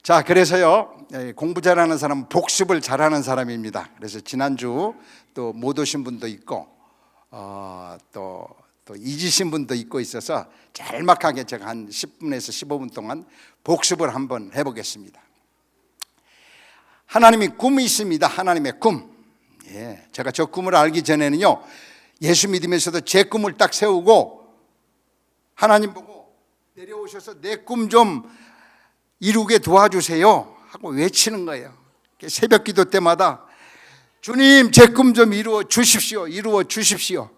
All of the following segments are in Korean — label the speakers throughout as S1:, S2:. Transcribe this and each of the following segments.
S1: 자, 그래서요, 공부 잘하는 사람은 복습을 잘하는 사람입니다. 그래서 지난주 또 못 오신 분도 있고 또 잊으신 분도 있고 있어서 짤막하게 제가 한 10분에서 15분 동안 복습을 한번 해보겠습니다. 하나님이 꿈이 있습니다. 하나님의 꿈. 제가 저 꿈을 알기 전에는요, 예수 믿으면서도 제 꿈을 딱 세우고 하나님 보고 내려오셔서 내 꿈 좀 이루게 도와주세요 하고 외치는 거예요. 새벽 기도 때마다 주님, 제 꿈 좀 이루어 주십시오. 이루어 주십시오.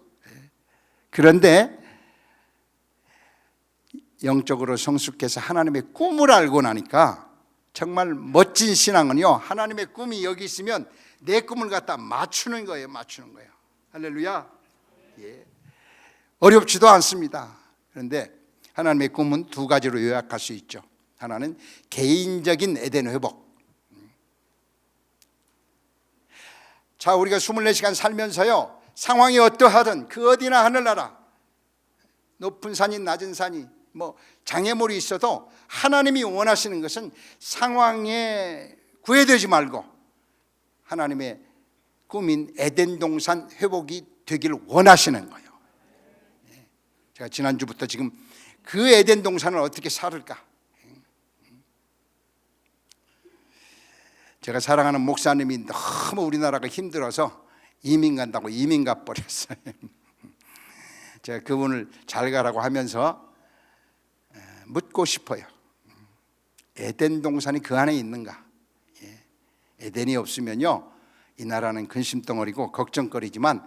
S1: 그런데 영적으로 성숙해서 하나님의 꿈을 알고 나니까 정말 멋진 신앙은요, 하나님의 꿈이 여기 있으면 내 꿈을 갖다 맞추는 거예요. 맞추는 거예요. 할렐루야. 어렵지도 않습니다. 그런데 하나님의 꿈은 두 가지로 요약할 수 있죠. 하나는 개인적인 에덴 회복. 자, 우리가 24시간 살면서요, 상황이 어떠하든 그 어디나 하늘나라, 높은 산이 낮은 산이 장애물이 있어도 하나님이 원하시는 것은 상황에 구애되지 말고 하나님의 꿈인 에덴 동산 회복이 되길 원하시는 거예요. 제가 지난주부터 지금 그 에덴 동산을 어떻게 살을까, 제가 사랑하는 목사님이 너무 우리나라가 힘들어서 이민 간다고 이민 가버렸어요. 제가 그분을 잘 가라고 하면서 묻고 싶어요. 에덴 동산이 그 안에 있는가? 에덴이 없으면요, 이 나라는 근심덩어리고 걱정거리지만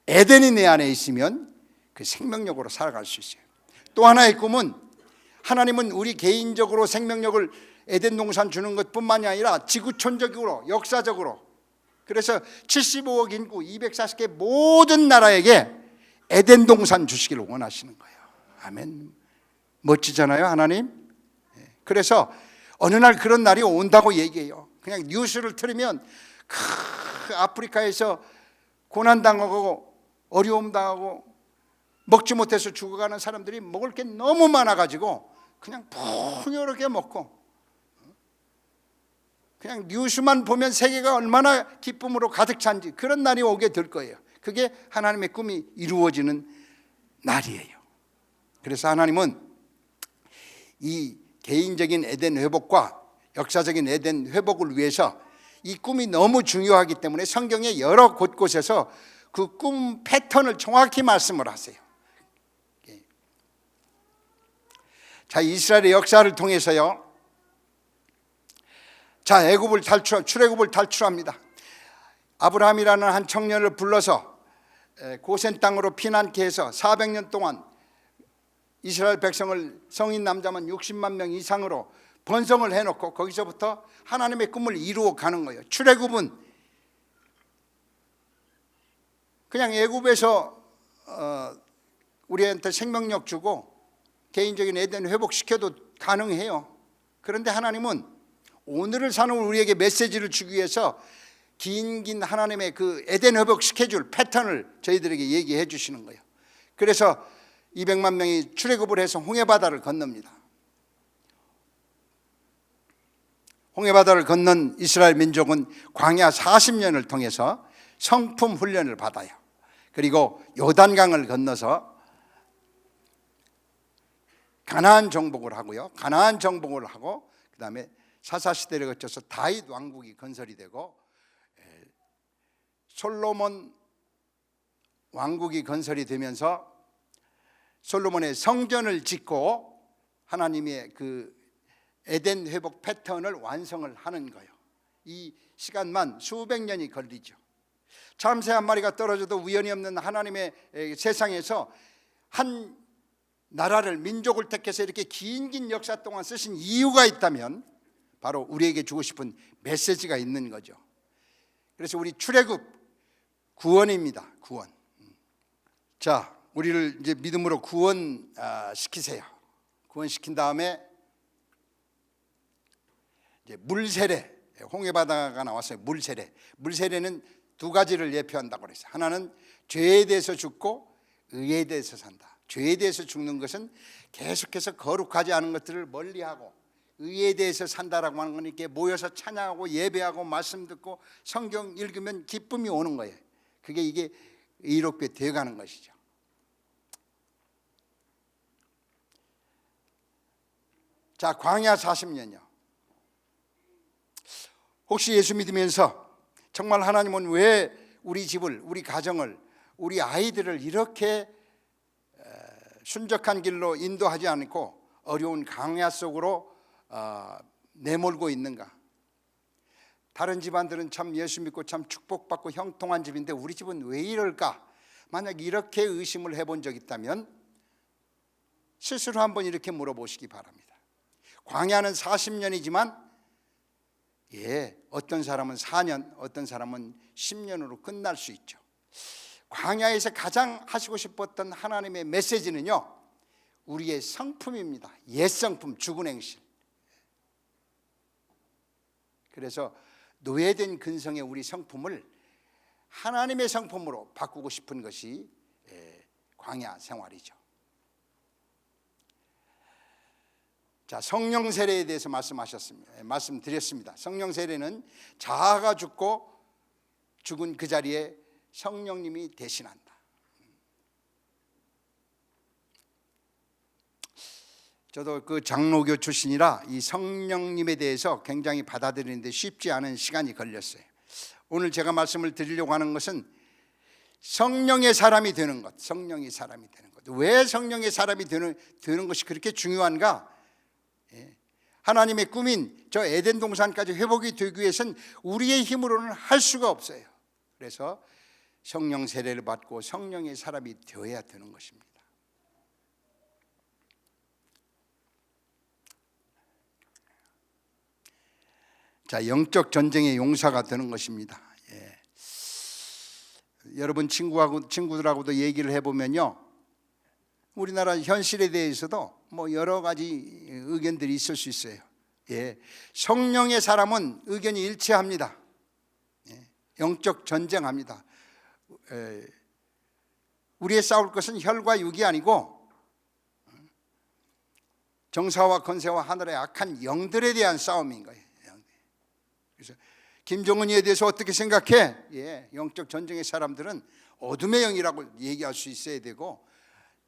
S1: 에덴이 내 안에 있으면 그 생명력으로 살아갈 수 있어요. 또 하나의 꿈은, 하나님은 우리 개인적으로 생명력을 에덴 동산 주는 것뿐만이 아니라 지구촌적으로, 역사적으로, 그래서 75억 인구 240개 모든 나라에게 에덴 동산 주시기를 원하시는 거예요. 아멘. 멋지잖아요, 하나님. 그래서 어느 날 그런 날이 온다고 얘기해요. 그냥 뉴스를 틀으면 아프리카에서 고난당하고 어려움 당하고 먹지 못해서 죽어가는 사람들이 먹을 게 너무 많아가지고 그냥 풍요롭게 먹고, 그냥 뉴스만 보면 세계가 얼마나 기쁨으로 가득 찬지 그런 날이 오게 될 거예요. 그게 하나님의 꿈이 이루어지는 날이에요. 그래서 하나님은 이 개인적인 에덴 회복과 역사적인 에덴 회복을 위해서 이 꿈이 너무 중요하기 때문에 성경의 여러 곳곳에서 그 꿈 패턴을 정확히 말씀을 하세요. 자, 이스라엘의 역사를 통해서요, 자, 출애굽을 탈출합니다. 아브라함이라는 한 청년을 불러서 고센 땅으로 피난케 해서 400년 동안 이스라엘 백성을 성인 남자만 60만 명 이상으로 번성을 해놓고 거기서부터 하나님의 꿈을 이루어 가는 거예요. 출애굽은 그냥 애굽에서 우리한테 생명력 주고 개인적인 에덴 회복시켜도 가능해요. 그런데 하나님은 오늘을 사는 우리에게 메시지를 주기 위해서 긴 하나님의 그 에덴 회복 스케줄 패턴을 저희들에게 얘기해 주시는 거예요. 그래서 200만 명이 출애굽을 해서 홍해바다를 건넙니다. 홍해바다를 건넌 이스라엘 민족은 광야 40년을 통해서 성품 훈련을 받아요. 그리고 요단강을 건너서 가나안 정복을 하고요. 가나안 정복을 하고 그 다음에 사사시대를 거쳐서 다윗 왕국이 건설이 되고 솔로몬 왕국이 건설이 되면서 솔로몬의 성전을 짓고 하나님의 그 에덴 회복 패턴을 완성을 하는 거예요. 이 시간만 수백 년이 걸리죠. 참새 한 마리가 떨어져도 우연이 없는 하나님의 세상에서 한 나라를, 민족을 택해서 이렇게 긴 역사 동안 쓰신 이유가 있다면 바로 우리에게 주고 싶은 메시지가 있는 거죠. 그래서 우리 출애굽 구원입니다. 구원. 자, 우리를 이제 믿음으로 구원 시키세요. 구원시킨 다음에 이제 물세례, 홍해바다가 나왔어요. 물세례는 두 가지를 예표한다고 그랬어요. 하나는 죄에 대해서 죽고 의에 대해서 산다. 죄에 대해서 죽는 것은 계속해서 거룩하지 않은 것들을 멀리하고 의에 대해서 산다라고 하는 건 이렇게 모여서 찬양하고 예배하고 말씀 듣고 성경 읽으면 기쁨이 오는 거예요. 이게 의롭게 되어가는 것이죠. 자, 광야 40년이요. 혹시 예수 믿으면서 정말 하나님은 왜 우리 집을, 우리 가정을, 우리 아이들을 이렇게 순적한 길로 인도하지 않고 어려운 광야 속으로 내몰고 있는가? 다른 집안들은 참 예수 믿고 참 축복받고 형통한 집인데 우리 집은 왜 이럴까? 만약 이렇게 의심을 해본 적 있다면 스스로 한번 이렇게 물어보시기 바랍니다. 광야는 40년이지만 어떤 사람은 4년, 어떤 사람은 10년으로 끝날 수 있죠. 광야에서 가장 하시고 싶었던 하나님의 메시지는요, 우리의 성품입니다. 옛 성품, 죽은 행실. 그래서 노예된 근성의 우리 성품을 하나님의 성품으로 바꾸고 싶은 것이 광야 생활이죠. 자, 성령 세례에 대해서 말씀드렸습니다. 성령 세례는 자아가 죽고 죽은 그 자리에 성령님이 대신한다. 저도 그 장로교 출신이라 이 성령님에 대해서 굉장히 받아들이는데 쉽지 않은 시간이 걸렸어요. 오늘 제가 말씀을 드리려고 하는 것은 성령의 사람이 되는 것, 성령의 사람이 되는 것. 왜 성령의 사람이 되는 것이 그렇게 중요한가? 하나님의 꿈인 저 에덴 동산까지 회복이 되기 위해서는 우리의 힘으로는 할 수가 없어요. 그래서 성령 세례를 받고 성령의 사람이 되어야 되는 것입니다. 자, 영적 전쟁의 용사가 되는 것입니다. 여러분 친구들하고도 얘기를 해보면요, 우리나라 현실에 대해서도 여러 가지 의견들이 있을 수 있어요. 성령의 사람은 의견이 일치합니다. 영적 전쟁합니다. 우리의 싸울 것은 혈과 육이 아니고 정사와 권세와 하늘의 악한 영들에 대한 싸움인 거예요. 그래서 김정은이에 대해서 어떻게 생각해? 영적 전쟁의 사람들은 어둠의 영이라고 얘기할 수 있어야 되고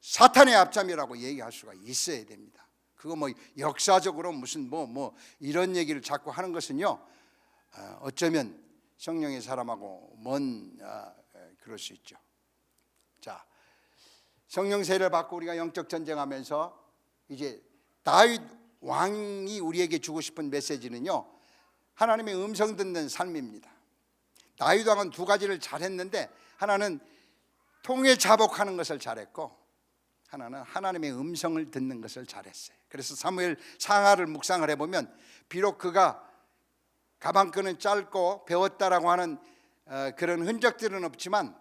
S1: 사탄의 앞잠이라고 얘기할 수가 있어야 됩니다. 그거 역사적으로 무슨 이런 얘기를 자꾸 하는 것은요, 어쩌면 성령의 사람하고 그럴 수 있죠. 자, 성령 세례를 받고 우리가 영적 전쟁하면서 이제 다윗 왕이 우리에게 주고 싶은 메시지는요, 하나님의 음성 듣는 삶입니다. 다윗 왕은 두 가지를 잘했는데 하나는 통해 자복하는 것을 잘했고 하나는 하나님의 음성을 듣는 것을 잘했어요. 그래서 사무엘 상하를 묵상을 해보면 비록 그가 가방끈은 짧고 배웠다라고 하는 그런 흔적들은 없지만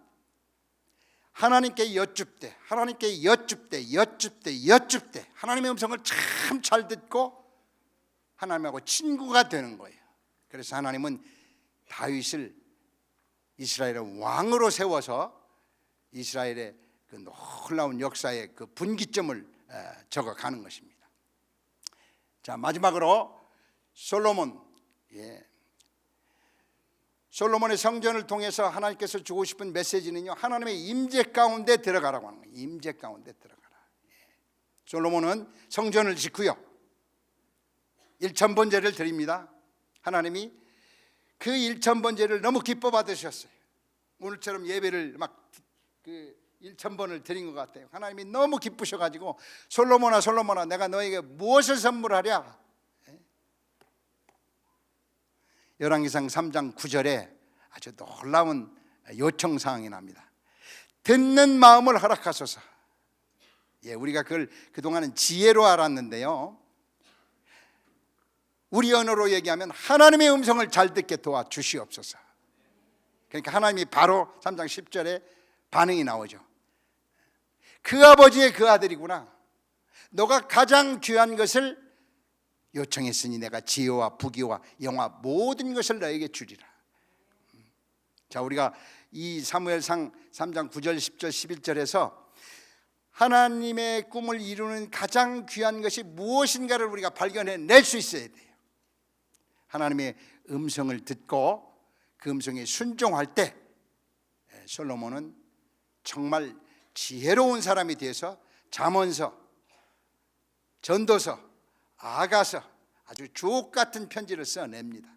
S1: 하나님께 여쭙되 하나님의 음성을 참 잘 듣고 하나님하고 친구가 되는 거예요. 그래서 하나님은 다윗을 이스라엘의 왕으로 세워서 이스라엘의 그 놀라운 역사의 그 분기점을 적어가는 것입니다. 자, 마지막으로 솔로몬. 솔로몬의 성전을 통해서 하나님께서 주고 싶은 메시지는요, 하나님의 임재 가운데 들어가라고 하는 거예요. 임재 가운데 들어가라. 솔로몬은 성전을 짓고요, 1,000번제를 드립니다. 하나님이 그 1,000번제를 너무 기뻐 받으셨어요. 오늘처럼 예배를 막 1,000번을 드린 것 같아요. 하나님이 너무 기쁘셔가지고 솔로몬아 내가 너에게 무엇을 선물하랴? 열왕기상 3장 9절에 아주 놀라운 요청사항이 납니다. 듣는 마음을 허락하소서. 우리가 그걸 그동안은 지혜로 알았는데요, 우리 언어로 얘기하면 하나님의 음성을 잘 듣게 도와주시옵소서. 그러니까 하나님이 바로 3장 10절에 반응이 나오죠. 그 아버지의 그 아들이구나. 너가 가장 귀한 것을 요청했으니 내가 지혜와 부귀와 영화 모든 것을 너에게 주리라. 자, 우리가 이 사무엘상 3장 9절 10절 11절에서 하나님의 꿈을 이루는 가장 귀한 것이 무엇인가를 우리가 발견해낼 수 있어야 돼요. 하나님의 음성을 듣고 그 음성에 순종할 때 솔로몬은 정말 지혜로운 사람이 되어서 잠언서, 전도서, 아가서 아주 주옥 같은 편지를 써냅니다.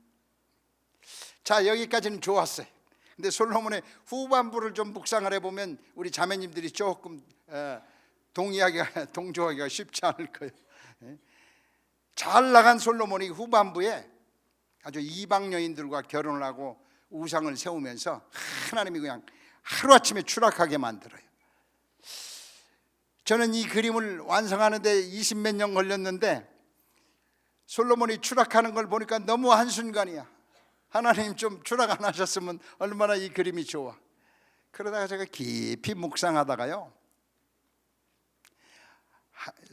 S1: 자, 여기까지는 좋았어요. 근데 솔로몬의 후반부를 좀 묵상을 해보면 우리 자매님들이 조금 동조하기가 쉽지 않을 거예요. 잘 나간 솔로몬이 후반부에 아주 이방 여인들과 결혼을 하고 우상을 세우면서 하나님이 그냥 하루아침에 추락하게 만들어요. 저는 이 그림을 완성하는데 20몇 년 걸렸는데 솔로몬이 추락하는 걸 보니까 너무 한순간이야. 하나님 좀 추락 안 하셨으면 얼마나 이 그림이 좋아. 그러다가 제가 깊이 묵상하다가요,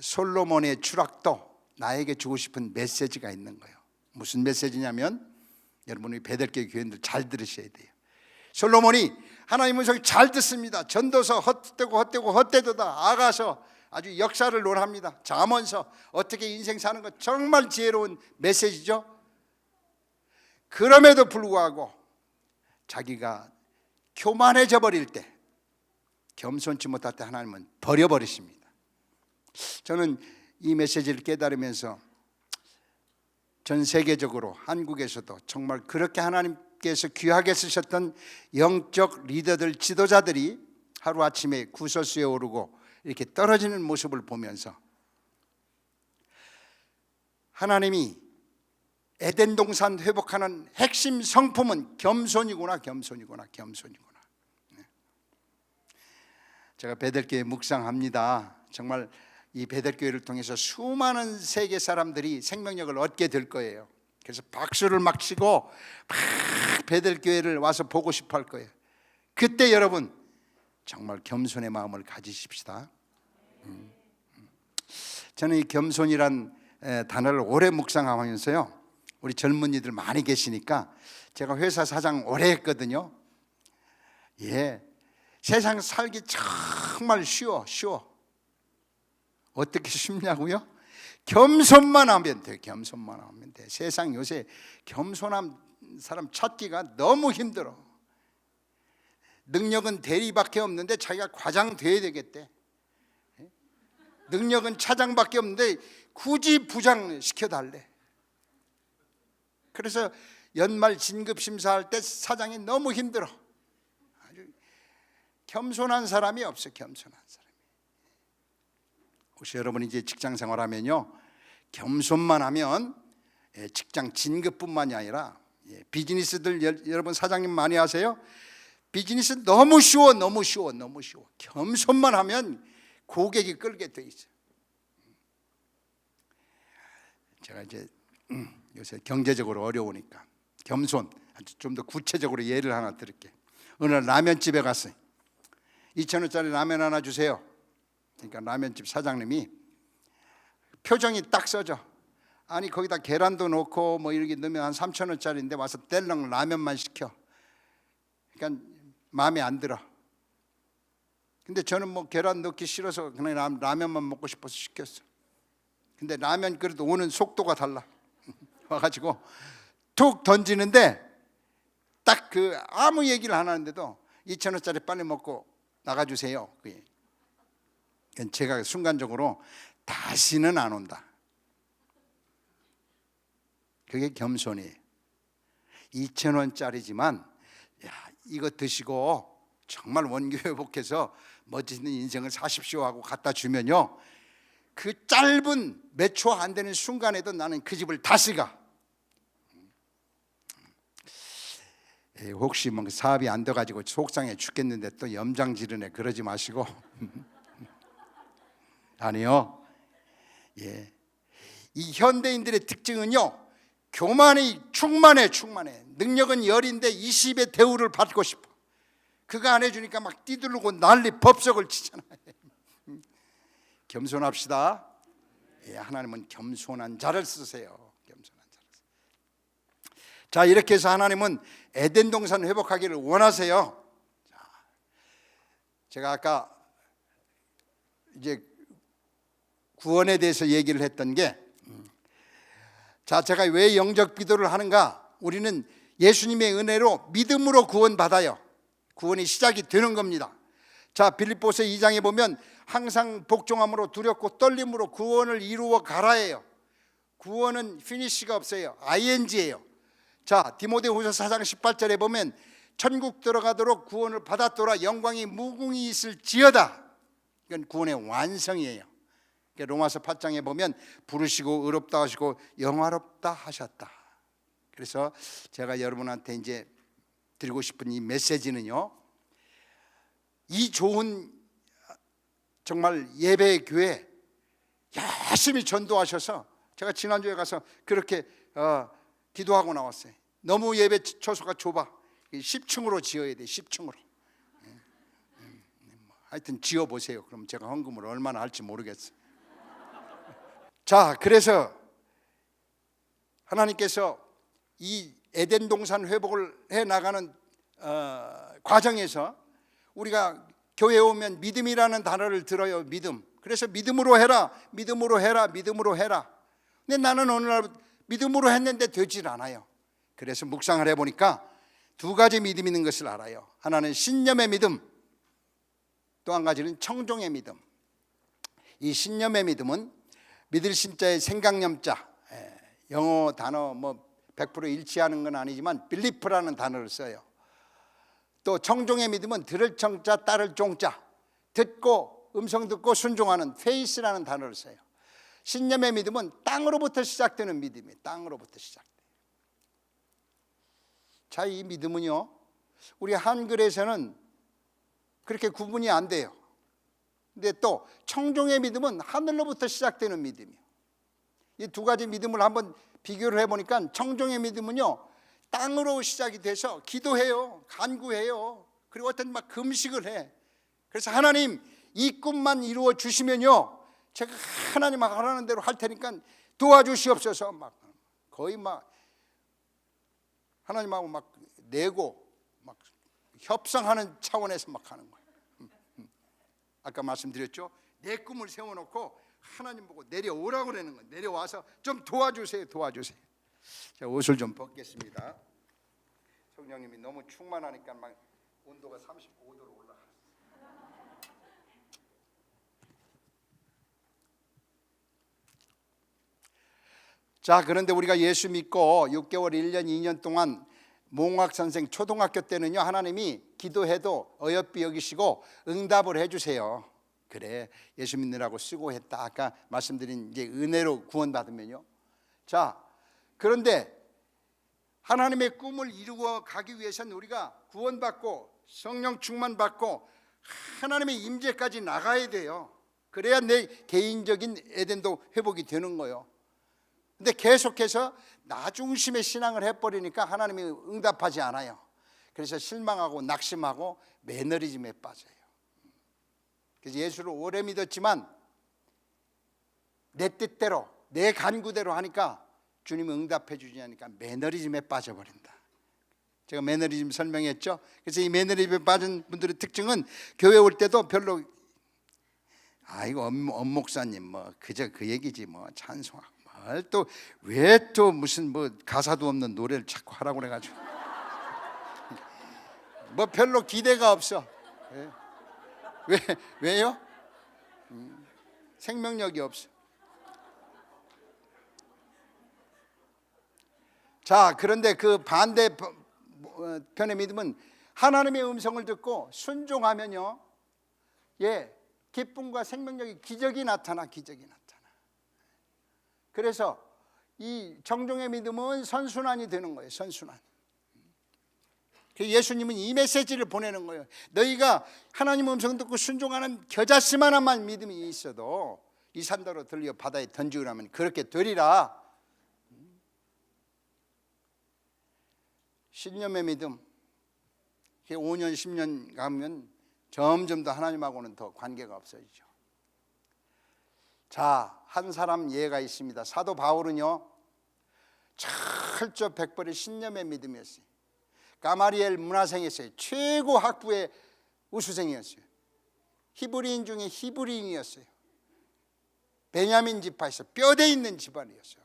S1: 솔로몬의 추락도 나에게 주고 싶은 메시지가 있는 거예요. 무슨 메시지냐면, 여러분이 베들레헴 교인들 잘 들으셔야 돼요. 솔로몬이 하나님 음성을 잘 듣습니다. 전도서 헛되도다, 아가서 아주 역사를 논합니다. 잠언서 어떻게 인생 사는 것 정말 지혜로운 메시지죠. 그럼에도 불구하고 자기가 교만해져 버릴 때, 겸손치 못할 때 하나님은 버려버리십니다. 저는 이 메시지를 깨달으면서 전 세계적으로 한국에서도 정말 그렇게 하나님께서 귀하게 쓰셨던 영적 리더들, 지도자들이 하루아침에 구설수에 오르고 이렇게 떨어지는 모습을 보면서 하나님이 에덴 동산 회복하는 핵심 성품은 겸손이구나. 제가 베들교회 묵상합니다. 정말 이 베들교회를 통해서 수많은 세계 사람들이 생명력을 얻게 될 거예요. 그래서 박수를 막 치고 막 베들교회를 와서 보고 싶어 할 거예요. 그때 여러분 정말 겸손의 마음을 가지십시다. 저는 이 겸손이란 단어를 오래 묵상하면서요, 우리 젊은이들 많이 계시니까 제가 회사 사장 오래 했거든요. 세상 살기 정말 쉬워. 어떻게 쉽냐고요? 겸손만 하면 돼. 세상 요새 겸손한 사람 찾기가 너무 힘들어. 능력은 대리밖에 없는데 자기가 과장 돼야 되겠대. 능력은 차장밖에 없는데 굳이 부장 시켜달래. 그래서 연말 진급 심사할 때 사장이 너무 힘들어. 아주 겸손한 사람이 없어. 혹시 여러분 이제 직장 생활하면요, 겸손만 하면 직장 진급뿐만이 아니라 비즈니스들, 여러분 사장님 많이 하세요? 비즈니스 너무 쉬워. 겸손만 하면 고객이 끌게 돼 있어. 제가 이제 요새 경제적으로 어려우니까 겸손, 좀 더 구체적으로 예를 하나 드릴게요. 어느 날 라면집에 갔어요. 2,000원짜리 라면 하나 주세요. 그러니까 라면집 사장님이 표정이 딱 써져. 아니 거기다 계란도 넣고 뭐 이렇게 넣으면 한 3,000원짜리인데 와서 뗄랑 라면만 시켜. 그러니까 마음에 안 들어. 근데 저는 뭐 계란 넣기 싫어서 그냥 라면만 먹고 싶어서 시켰어. 근데 라면 그래도 오는 속도가 달라. 와가지고 툭 던지는데 딱 그 아무 얘기를 안 하는데도 2,000원짜리 빨리 먹고 나가주세요. 제가 순간적으로 다시는 안 온다. 그게 겸손이에요. 2,000원짜리지만 이거 드시고 정말 원기 회복해서 멋진 인생을 사십시오 하고 갖다 주면요, 그 짧은 몇 초 안 되는 순간에도 나는 그 집을 다시 가. 혹시 뭐 사업이 안 돼가지고 속상해 죽겠는데 또 염장 지르네, 그러지 마시고. 아니요. 이 현대인들의 특징은요, 교만이 충만해. 능력은 10인데 20의 대우를 받고 싶어. 그거 안 해주니까 막 뛰두르고 난리 법석을 치잖아요. 겸손합시다. 하나님은 겸손한 자를 쓰세요. 자, 이렇게 해서 하나님은 에덴 동산 회복하기를 원하세요. 제가 아까 이제 구원에 대해서 얘기를 했던 게, 자, 제가 왜 영적 기도를 하는가? 우리는 예수님의 은혜로 믿음으로 구원받아요. 구원이 시작이 되는 겁니다. 자, 빌립보서 2장에 보면 항상 복종함으로 두렵고 떨림으로 구원을 이루어 가라예요. 구원은 피니시가 없어요. ing예요. 자, 디모데후서 4장 18절에 보면 천국 들어가도록 구원을 받았더라 영광이 무궁히 있을지어다. 이건 구원의 완성이에요. 로마서 8장에 보면 부르시고 의롭다 하시고 영화롭다 하셨다. 그래서 제가 여러분한테 이제 드리고 싶은 이 메시지는요, 이 좋은 정말 예배 교회 열심히 전도하셔서, 제가 지난주에 가서 그렇게 기도하고 나왔어요. 너무 예배 처소가 좁아. 10층으로 지어야 돼. 10층으로. 하여튼 지어보세요. 그럼 제가 헌금을 얼마나 할지 모르겠어요. 자, 그래서 하나님께서 이 에덴 동산 회복을 해나가는 과정에서 우리가 교회에 오면 믿음이라는 단어를 들어요. 믿음. 그래서 믿음으로 해라, 믿음으로 해라, 믿음으로 해라. 근데 나는 어느 날 믿음으로 했는데 되질 않아요. 그래서 묵상을 해보니까 두 가지 믿음이 있는 것을 알아요. 하나는 신념의 믿음, 또 한 가지는 청종의 믿음. 이 신념의 믿음은 믿을 신자의 생각념자, 영어 단어 100% 일치하는 건 아니지만 belief라는 단어를 써요. 또 청종의 믿음은 들을 청자 따를 종자, 듣고 음성 듣고 순종하는 faith라는 단어를 써요. 신념의 믿음은 땅으로부터 시작되는 믿음이에요. 땅으로부터 시작돼요. 자, 이 믿음은요, 우리 한글에서는 그렇게 구분이 안 돼요. 근데 또 청종의 믿음은 하늘로부터 시작되는 믿음이에요. 이 두 가지 믿음을 한번 비교를 해보니까 청종의 믿음은요, 땅으로 시작이 돼서 기도해요, 간구해요, 그리고 어떤 막 금식을 해. 그래서 하나님 이 꿈만 이루어 주시면요, 제가 하나님 하라는 대로 할 테니까 도와주시옵소서. 막 거의 막 하나님하고 막 내고 막 협상하는 차원에서 막 하는 거예요. 아까 말씀드렸죠. 내 꿈을 세워놓고 하나님 보고 내려오라고 그러는 거예요. 내려와서 좀 도와주세요, 도와주세요. 제가 옷을 좀 벗겠습니다. 성령님이 너무 충만하니까 막 온도가 35도로 올라갔어요. 자, 그런데 우리가 예수 믿고 6개월, 1년, 2년 동안 몽학 선생 초등학교 때는요, 하나님이 기도해도 어여삐 여기시고 응답을 해주세요. 그래, 예수 믿느라고 수고했다. 아까 말씀드린 이제 은혜로 구원받으면요. 자, 그런데 하나님의 꿈을 이루어 가기 위해서는 우리가 구원받고 성령 충만받고 하나님의 임재까지 나가야 돼요. 그래야 내 개인적인 에덴도 회복이 되는 거예요. 근데 계속해서 나 중심의 신앙을 해버리니까 하나님이 응답하지 않아요. 그래서 실망하고 낙심하고 매너리즘에 빠져요. 그래서 예수를 오래 믿었지만 내 뜻대로 내 간구대로 하니까 주님이 응답해 주지 않으니까 매너리즘에 빠져버린다. 제가 매너리즘 설명했죠. 그래서 이 매너리즘에 빠진 분들의 특징은 교회 올 때도 별로 이거 엄 목사님 뭐 그저 그 얘기지 뭐 찬송하고 또 왜 또 무슨 뭐 가사도 없는 노래를 자꾸 하라고 그래가지고 뭐 별로 기대가 없어. 왜요? 생명력이 없어. 자, 그런데 그 반대편의 믿음은 하나님의 음성을 듣고 순종하면요, 기쁨과 생명력이 기적이 나타나. 그래서 이 정종의 믿음은 선순환이 되는 거예요. 선순환. 예수님은 이 메시지를 보내는 거예요. 너희가 하나님 음성 듣고 순종하는 겨자씨만한 믿음이 있어도 이 산더러 들려 바다에 던지우라면 그렇게 되리라. 신념의 믿음, 5년 10년 가면 점점 더 하나님하고는 더 관계가 없어지죠. 자, 한 사람 예가 있습니다. 사도 바울은요, 철저백벌의 신념의 믿음이었어요. 가마리엘 문화생이었어요. 최고 학부의 우수생이었어요. 히브리인 중에 히브리인이었어요. 베냐민 지파에서 뼈대 있는 집안이었어요.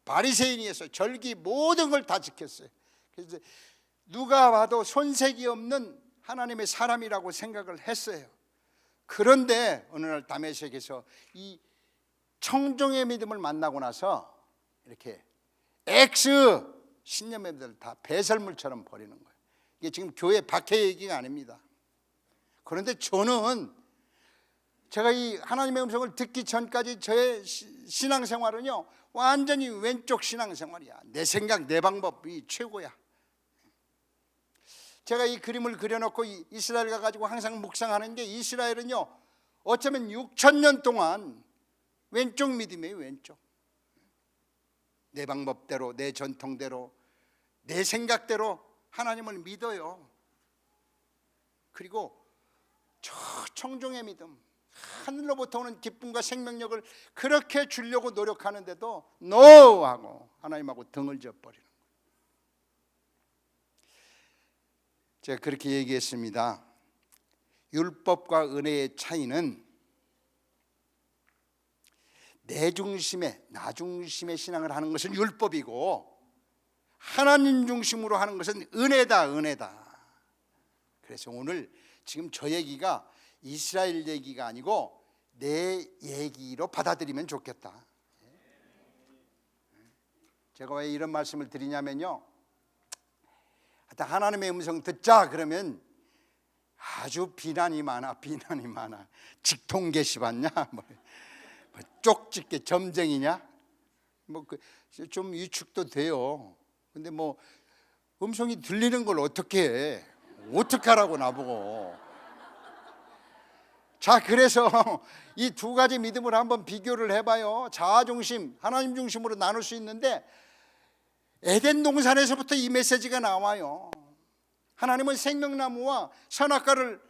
S1: 바리새인이었어요. 절기 모든 걸 다 지켰어요. 그래서 누가 봐도 손색이 없는 하나님의 사람이라고 생각을 했어요. 그런데 어느 날 다메섹에서 이 청종의 믿음을 만나고 나서 이렇게 엑스 신념애들 다 배설물처럼 버리는 거예요. 이게 지금 교회 박해 얘기가 아닙니다. 그런데 저는 제가 이 하나님의 음성을 듣기 전까지 저의 신앙생활은요 완전히 왼쪽 신앙생활이야. 내 생각 내 방법이 최고야. 제가 이 그림을 그려놓고 이스라엘 가가지고 항상 묵상하는 게, 이스라엘은요 어쩌면 6,000년 동안 왼쪽 믿음이에요. 왼쪽. 내 방법대로, 내 전통대로, 내 생각대로 하나님을 믿어요. 그리고 저 청종의 믿음, 하늘로부터 오는 기쁨과 생명력을 그렇게 주려고 노력하는데도 NO 하고 하나님하고 등을 져버리는 거예요. 제가 그렇게 얘기했습니다. 율법과 은혜의 차이는 내 중심의, 나 중심의 신앙을 하는 것은 율법이고 하나님 중심으로 하는 것은 은혜다. 은혜다. 그래서 오늘 지금 저 얘기가 이스라엘 얘기가 아니고 내 얘기로 받아들이면 좋겠다. 제가 왜 이런 말씀을 드리냐면요, 하나님의 음성 듣자 그러면 아주 비난이 많아. 직통 게시받냐, 뭐 쪽집게 점쟁이냐, 좀 위축도 돼요. 근데 뭐 음성이 들리는 걸 어떻게 해? 어떡하라고 나보고. 자, 그래서 이 두 가지 믿음을 한번 비교를 해봐요. 자아 중심, 하나님 중심으로 나눌 수 있는데 에덴 동산에서부터 이 메시지가 나와요. 하나님은 생명나무와 선악과를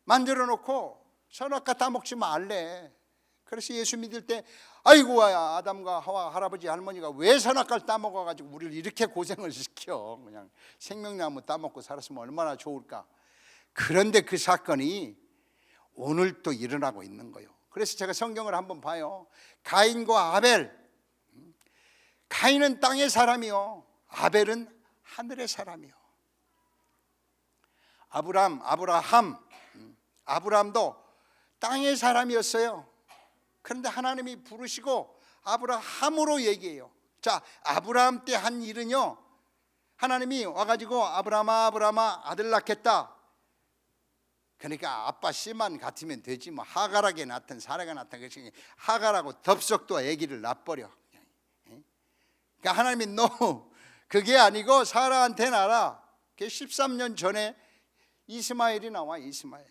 S1: 만들어 놓고 선악과 따먹지 말래. 그래서 예수 믿을 때 아이고 아담과 하와 할아버지 할머니가 왜 선악과를 따먹어가지고 우리를 이렇게 고생을 시켜. 그냥 생명나무 따먹고 살았으면 얼마나 좋을까. 그런데 그 사건이 오늘 또 일어나고 있는 거예요. 그래서 제가 성경을 한번 봐요. 가인과 아벨. 가인은 땅의 사람이요, 아벨은 하늘의 사람이요. 아브라함도 땅의 사람이었어요. 그런데 하나님이 부르시고 아브라함으로 얘기해요. 자, 아브라함 때 한 일은요, 하나님이 와가지고 아브라함아 아들 낳겠다. 그러니까 아빠 씨만 같으면 되지 뭐 하갈에게 낳든 사라가 낳든, 그래서 하갈하고 덥석도 아기를 낳아버려. 그러니까 하나님이 no, 그게 아니고 사라한테 낳아라. 그게 13년 전에 이스마엘이 나와. 이스마엘.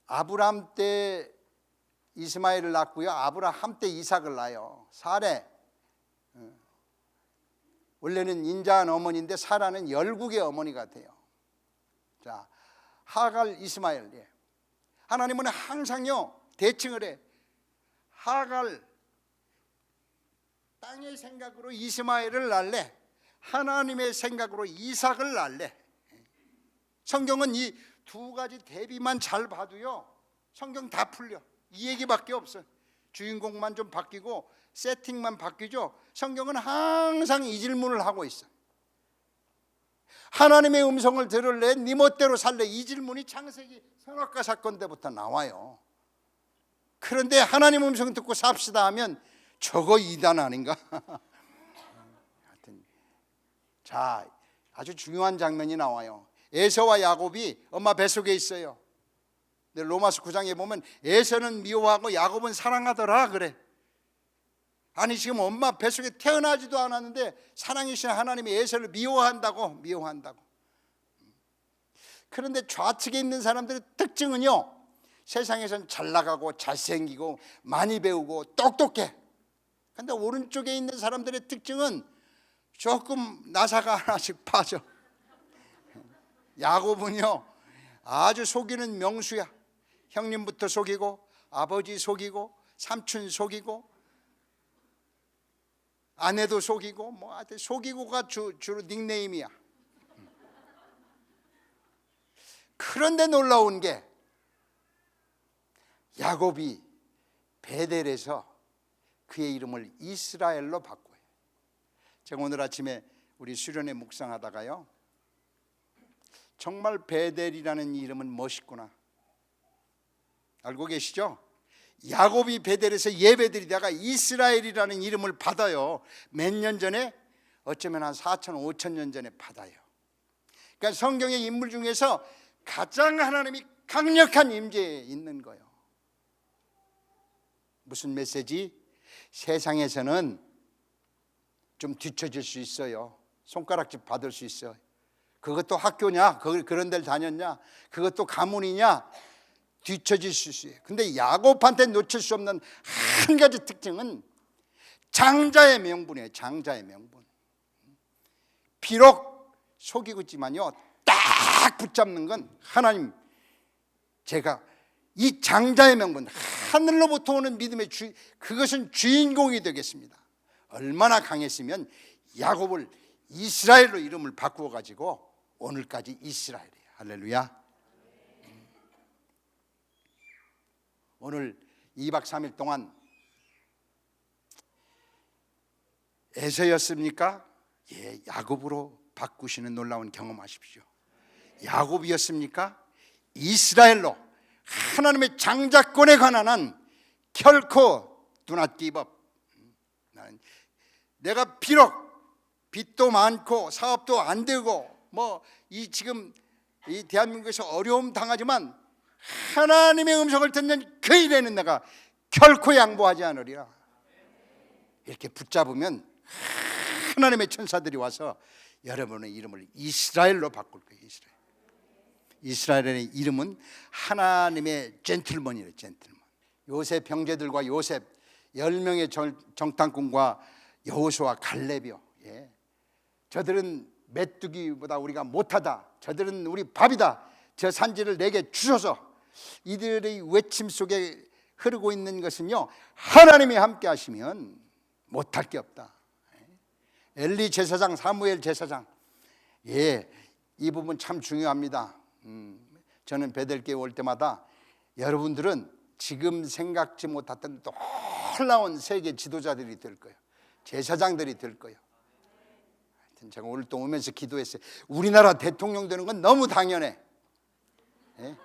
S1: 아브라함 때 이스마엘을 낳고요, 아브라함 때 이삭을 낳아요. 사레, 원래는 인자한 어머니인데 사라는 열국의 어머니가 돼요. 자, 하갈, 이스마엘. 예. 하나님은 항상요 대칭을 해. 하갈 땅의 생각으로 이스마엘을 낳을래, 하나님의 생각으로 이삭을 낳을래. 성경은 이 두 가지 대비만 잘 봐도요 성경 다 풀려. 이 얘기밖에 없어. 주인공만 좀 바뀌고 세팅만 바뀌죠. 성경은 항상 이 질문을 하고 있어. 하나님의 음성을 들을래, 네 멋대로 살래, 이 질문이 창세기 선악과 사건 때부터 나와요. 그런데 하나님 음성 듣고 삽시다 하면 저거 이단 아닌가? 하여튼, 자, 아주 중요한 장면이 나와요. 에서와 야곱이 엄마 뱃속에 있어요. 근데 로마서 9장에 보면 에서는 미워하고 야곱은 사랑하더라 그래. 아니, 지금 엄마 뱃속에 태어나지도 않았는데 사랑이신 하나님이 에서를 미워한다고. 그런데 좌측에 있는 사람들의 특징은요, 세상에선 잘 나가고 잘생기고 많이 배우고 똑똑해. 근데 오른쪽에 있는 사람들의 특징은 조금 나사가 하나씩 빠져. 야곱은요 아주 속이는 명수야. 형님부터 속이고 아버지 속이고 삼촌 속이고 아내도 속이고, 뭐 하여튼 속이고가 주로 닉네임이야. 그런데 놀라운 게 야곱이 베델에서 그의 이름을 이스라엘로 바꿔요. 제가 오늘 아침에 우리 수련회 묵상하다가요, 정말 베델이라는 이름은 멋있구나. 알고 계시죠? 야곱이 베델에서 예배드리다가 이스라엘이라는 이름을 받아요. 몇 년 전에? 어쩌면 한 4천, 5천 년 전에 받아요. 그러니까 성경의 인물 중에서 가장 하나님이 강력한 임재에 있는 거예요. 무슨 메시지? 세상에서는 좀 뒤처질 수 있어요. 손가락질 받을 수 있어요. 그것도 학교냐? 그런 데를 다녔냐? 그것도 가문이냐? 뒤처질 수 있어요. 근데 야곱한테 놓칠 수 없는 한 가지 특징은 장자의 명분이에요. 장자의 명분. 비록 속이고 있지만요, 딱 붙잡는 건 하나님, 제가 이 장자의 명분, 하늘로부터 오는 믿음의 그것은 주인공이 되겠습니다. 얼마나 강했으면 야곱을 이스라엘로 이름을 바꾸어 가지고 오늘까지 이스라엘이에요. 할렐루야. 오늘 2박 3일 동안 에서였습니까? 예, 야곱으로 바꾸시는 놀라운 경험하십시오. 야곱이었습니까? 이스라엘로, 하나님의 장자권에 관한 한 결코 do not give up. 내가 비록 빚도 많고 사업도 안 되고 지금 이 대한민국에서 어려움 당하지만 하나님의 음성을 듣는 그 일에는 내가 결코 양보하지 않으리라. 이렇게 붙잡으면 하나님의 천사들이 와서 여러분의 이름을 이스라엘로 바꿀 거예요. 이스라엘의 이름은 하나님의 젠틀먼이래요. 젠틀먼. 요셉 형제들과 요셉 10명의 정탐꾼과 여호수아 갈렙이요. 예. 저들은 메뚜기보다 우리가 못하다. 저들은 우리 밥이다. 저 산지를 내게 주소서. 이들의 외침 속에 흐르고 있는 것은요, 하나님이 함께 하시면 못할 게 없다. 엘리 제사장, 사무엘 제사장, 예, 이 부분 참 중요합니다. 저는 베델교회 올 때마다 여러분들은 지금 생각지 못했던 놀라운 세계 지도자들이 될 거예요. 제사장들이 될 거예요. 하여튼 제가 오늘 또 오면서 기도했어요. 우리나라 대통령 되는 건 너무 당연해. 예?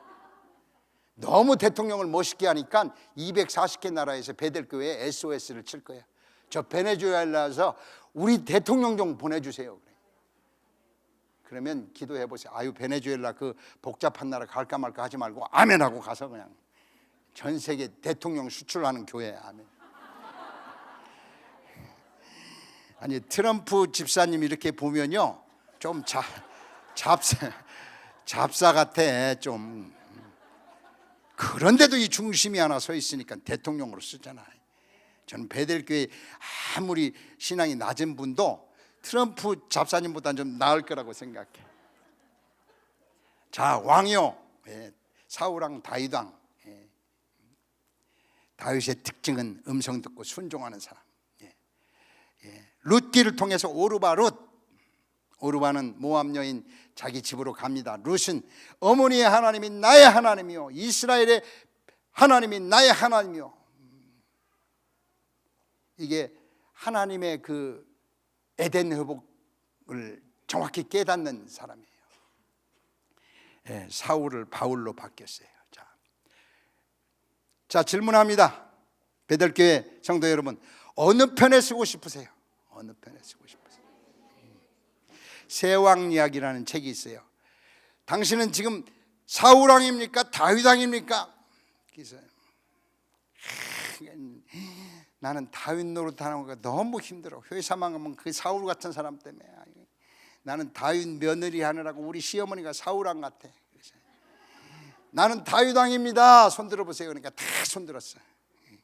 S1: 너무 대통령을 멋있게 하니까 240개 나라에서 베델교회에 SOS를 칠 거예요. 저 베네수엘라에서 우리 대통령 좀 보내주세요. 그러면 기도해 보세요. 아유, 베네수엘라 그 복잡한 나라 갈까 말까 하지 말고 아멘하고 가서 그냥 전 세계 대통령 수출하는 교회. 아멘. 아니, 트럼프 집사님 이렇게 보면요, 좀 잡사 같아 좀. 그런데도 이 중심이 하나 서 있으니까 대통령으로 쓰잖아요. 저는 베델교회 아무리 신앙이 낮은 분도 트럼프 잡사님보다는 좀 나을 거라고 생각해. 자, 왕이요, 예, 사울왕 다윗왕. 예. 다윗의 특징은 음성 듣고 순종하는 사람. 예. 예. 룻기를 통해서 오르바는 모압 여인 자기 집으로 갑니다. 룻은 어머니의 하나님이 나의 하나님이요, 이스라엘의 하나님이 나의 하나님이요. 이게 하나님의 그 에덴 회복을 정확히 깨닫는 사람이에요. 예, 사울을 바울로 바뀌었어요. 자, 질문합니다. 베델교회 성도 여러분, 어느 편에 쓰고 싶으세요? 어느 편에 쓰고 싶으세요? 세왕 이야기라는 책이 있어요. 당신은 지금 사울왕입니까? 다윗왕입니까? 그래서 나는 다윗 노릇하는 거 너무 힘들어. 회사만 가면 그 사울 같은 사람 때문에. 나는 다윗 며느리 하느라고 우리 시어머니가 사울왕 같아. 그래서 나는 다윗왕입니다. 손 들어보세요. 그러니까 다 손 들었어요.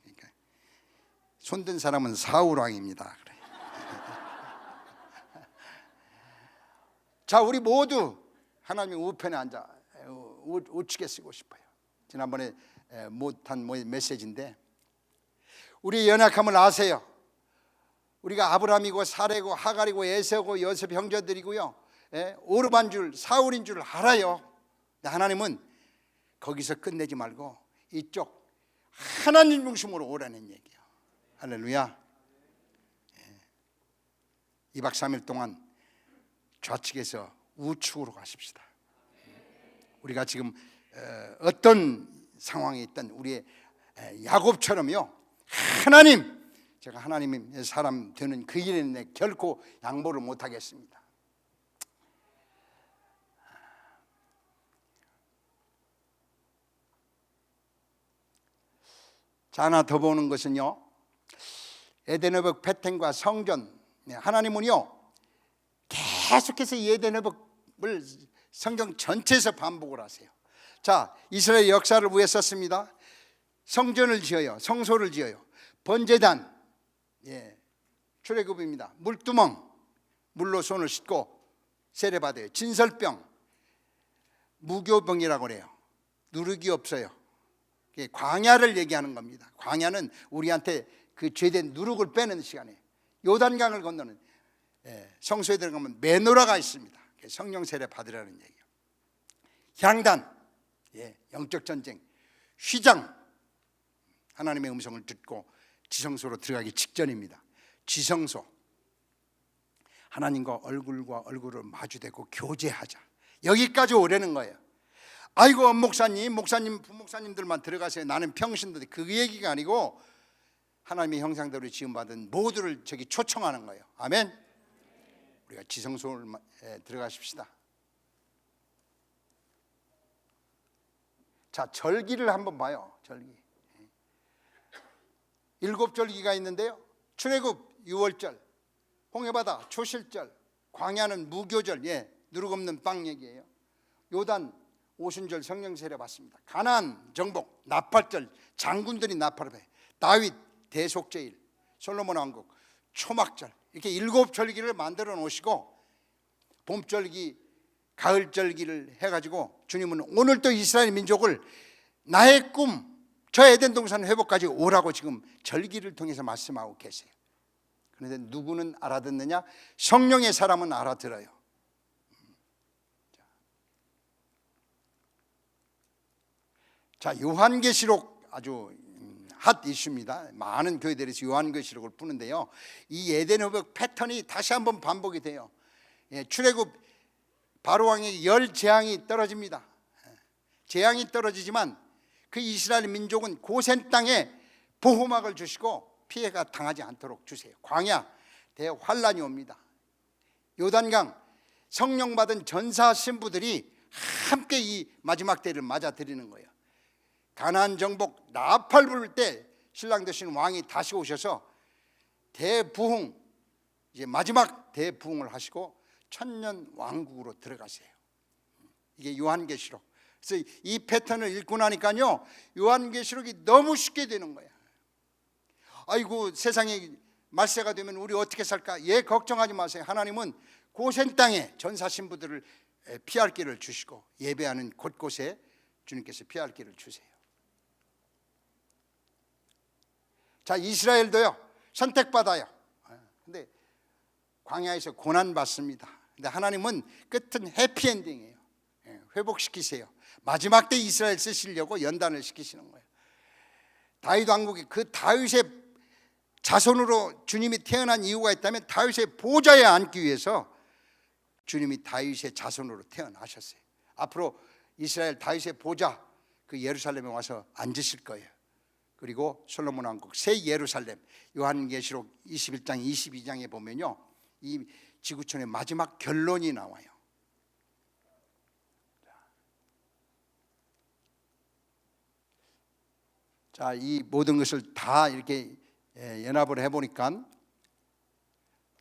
S1: 그러니까 손든 사람은 사울왕입니다. 그래. 자, 우리 모두 하나님의 우편에 앉아 우측에 쓰고 싶어요. 지난번에 못한 메시지인데, 우리 연약함을 아세요. 우리가 아브라함이고 사레고 하갈이고 에서고 요셉 형제들이고요, 오르반 줄 사울인 줄 알아요. 하나님은 거기서 끝내지 말고 이쪽 하나님 중심으로 오라는 얘기예요. 할렐루야. 2박 3일 동안 좌측에서 우측으로 가십시다. 우리가 지금 어떤 상황에 있든 우리의 야곱처럼요, 하나님, 제가 하나님의 사람 되는 그 일에 결코 양보를 못하겠습니다. 자, 하나 더 보는 것은요, 에덴의 패턴과 성전. 하나님은요 계속해서 이 에덴의 벽을 성경 전체에서 반복을 하세요. 자, 이스라엘 역사를 위해 썼습니다. 성전을 지어요, 성소를 지어요. 번제단, 출애굽입니다. 물두멍, 물로 손을 씻고 세례받아요. 진설병, 무교병이라고 그래요. 누룩이 없어요. 광야를 얘기하는 겁니다. 광야는 우리한테 그 죄된 누룩을 빼는 시간이에요. 요단강을 건너는, 성소에 들어가면 메노라가 있습니다. 성령 세례 받으라는 얘기예요. 향단, 영적 전쟁. 휘장, 하나님의 음성을 듣고 지성소로 들어가기 직전입니다. 지성소, 하나님과 얼굴을 마주대고 교제하자. 여기까지 오라는 거예요. 아이고 목사님, 부목사님들만 들어가세요. 나는 평신도인데, 그 얘기가 아니고 하나님의 형상대로 지음받은 모두를 저기 초청하는 거예요. 아멘. 우리가 지성소에 들어가십시다. 자, 절기를 한번 봐요. 절기 7절기가 있는데요, 출애굽 6월절, 홍해바다 초실절, 광야는 무교절, 누룩 없는 빵 얘기예요. 요단 오순절 성령 세례 받습니다. 가나안 정복, 나팔절, 장군들이 나팔을 해. 다윗 대속제일, 솔로몬 왕국 초막절, 이렇게 7절기를 만들어 놓으시고 봄절기, 가을절기를 해가지고 주님은 오늘 또 이스라엘 민족을 나의 꿈, 저 에덴 동산 회복까지 오라고 지금 절기를 통해서 말씀하고 계세요. 그런데 누구는 알아듣느냐? 성령의 사람은 알아들어요. 자, 요한계시록 아주 핫 이슈입니다. 많은 교회들에서 요한계시록을 푸는데요, 이 에덴 회복 패턴이 다시 한번 반복이 돼요. 출애굽 바로왕에게 10재앙이 떨어집니다. 재앙이 떨어지지만 그 이스라엘 민족은 고센 땅에 보호막을 주시고 피해가 당하지 않도록 주세요. 광야 대환란이 옵니다. 요단강 성령 받은 전사 신부들이 함께 이 마지막 때를 맞아들이는 거예요. 가나안 정복, 나팔 부를 때 신랑 되신 왕이 다시 오셔서 대부흥, 이제 마지막 대부흥을 하시고 천년 왕국으로 들어가세요. 이게 요한계시록. 그래서 이 패턴을 읽고 나니까요, 요한계시록이 너무 쉽게 되는 거야. 아이고 세상에 말세가 되면 우리 어떻게 살까? 걱정하지 마세요. 하나님은 고센 땅에 전사 신부들을 피할 길을 주시고 예배하는 곳곳에 주님께서 피할 길을 주세요. 자, 이스라엘도요 선택받아요. 근데 광야에서 고난받습니다. 근데 하나님은 끝은 해피엔딩이에요. 회복시키세요. 마지막 때 이스라엘 쓰시려고 연단을 시키시는 거예요. 다윗 왕국이 그 다윗의 자손으로 주님이 태어난 이유가 있다면 다윗의 보좌에 앉기 위해서 주님이 다윗의 자손으로 태어나셨어요. 앞으로 이스라엘 다윗의 보좌, 그 예루살렘에 와서 앉으실 거예요. 그리고 솔로몬 왕국 새 예루살렘, 요한계시록 21장 22장에 보면요, 이 지구촌의 마지막 결론이 나와요. 자, 이 모든 것을 다 이렇게 연합을 해보니까,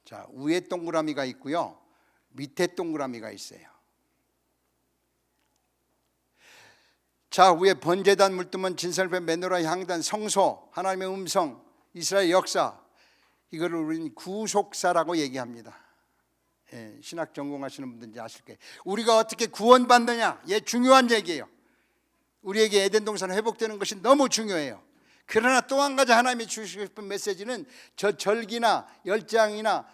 S1: 자, 위에 동그라미가 있고요, 밑에 동그라미가 있어요. 자, 위에 번제단, 물두멍, 진설배, 메노라, 향단, 성소, 하나님의 음성, 이스라엘 역사, 이거를 우리는 구속사라고 얘기합니다. 신학 전공하시는 분들인지 아실 거예요. 우리가 어떻게 구원받느냐, 중요한 얘기예요. 우리에게 에덴 동산 회복되는 것이 너무 중요해요. 그러나 또 한 가지 하나님이 주시고 싶은 메시지는 저 절기나 열장이나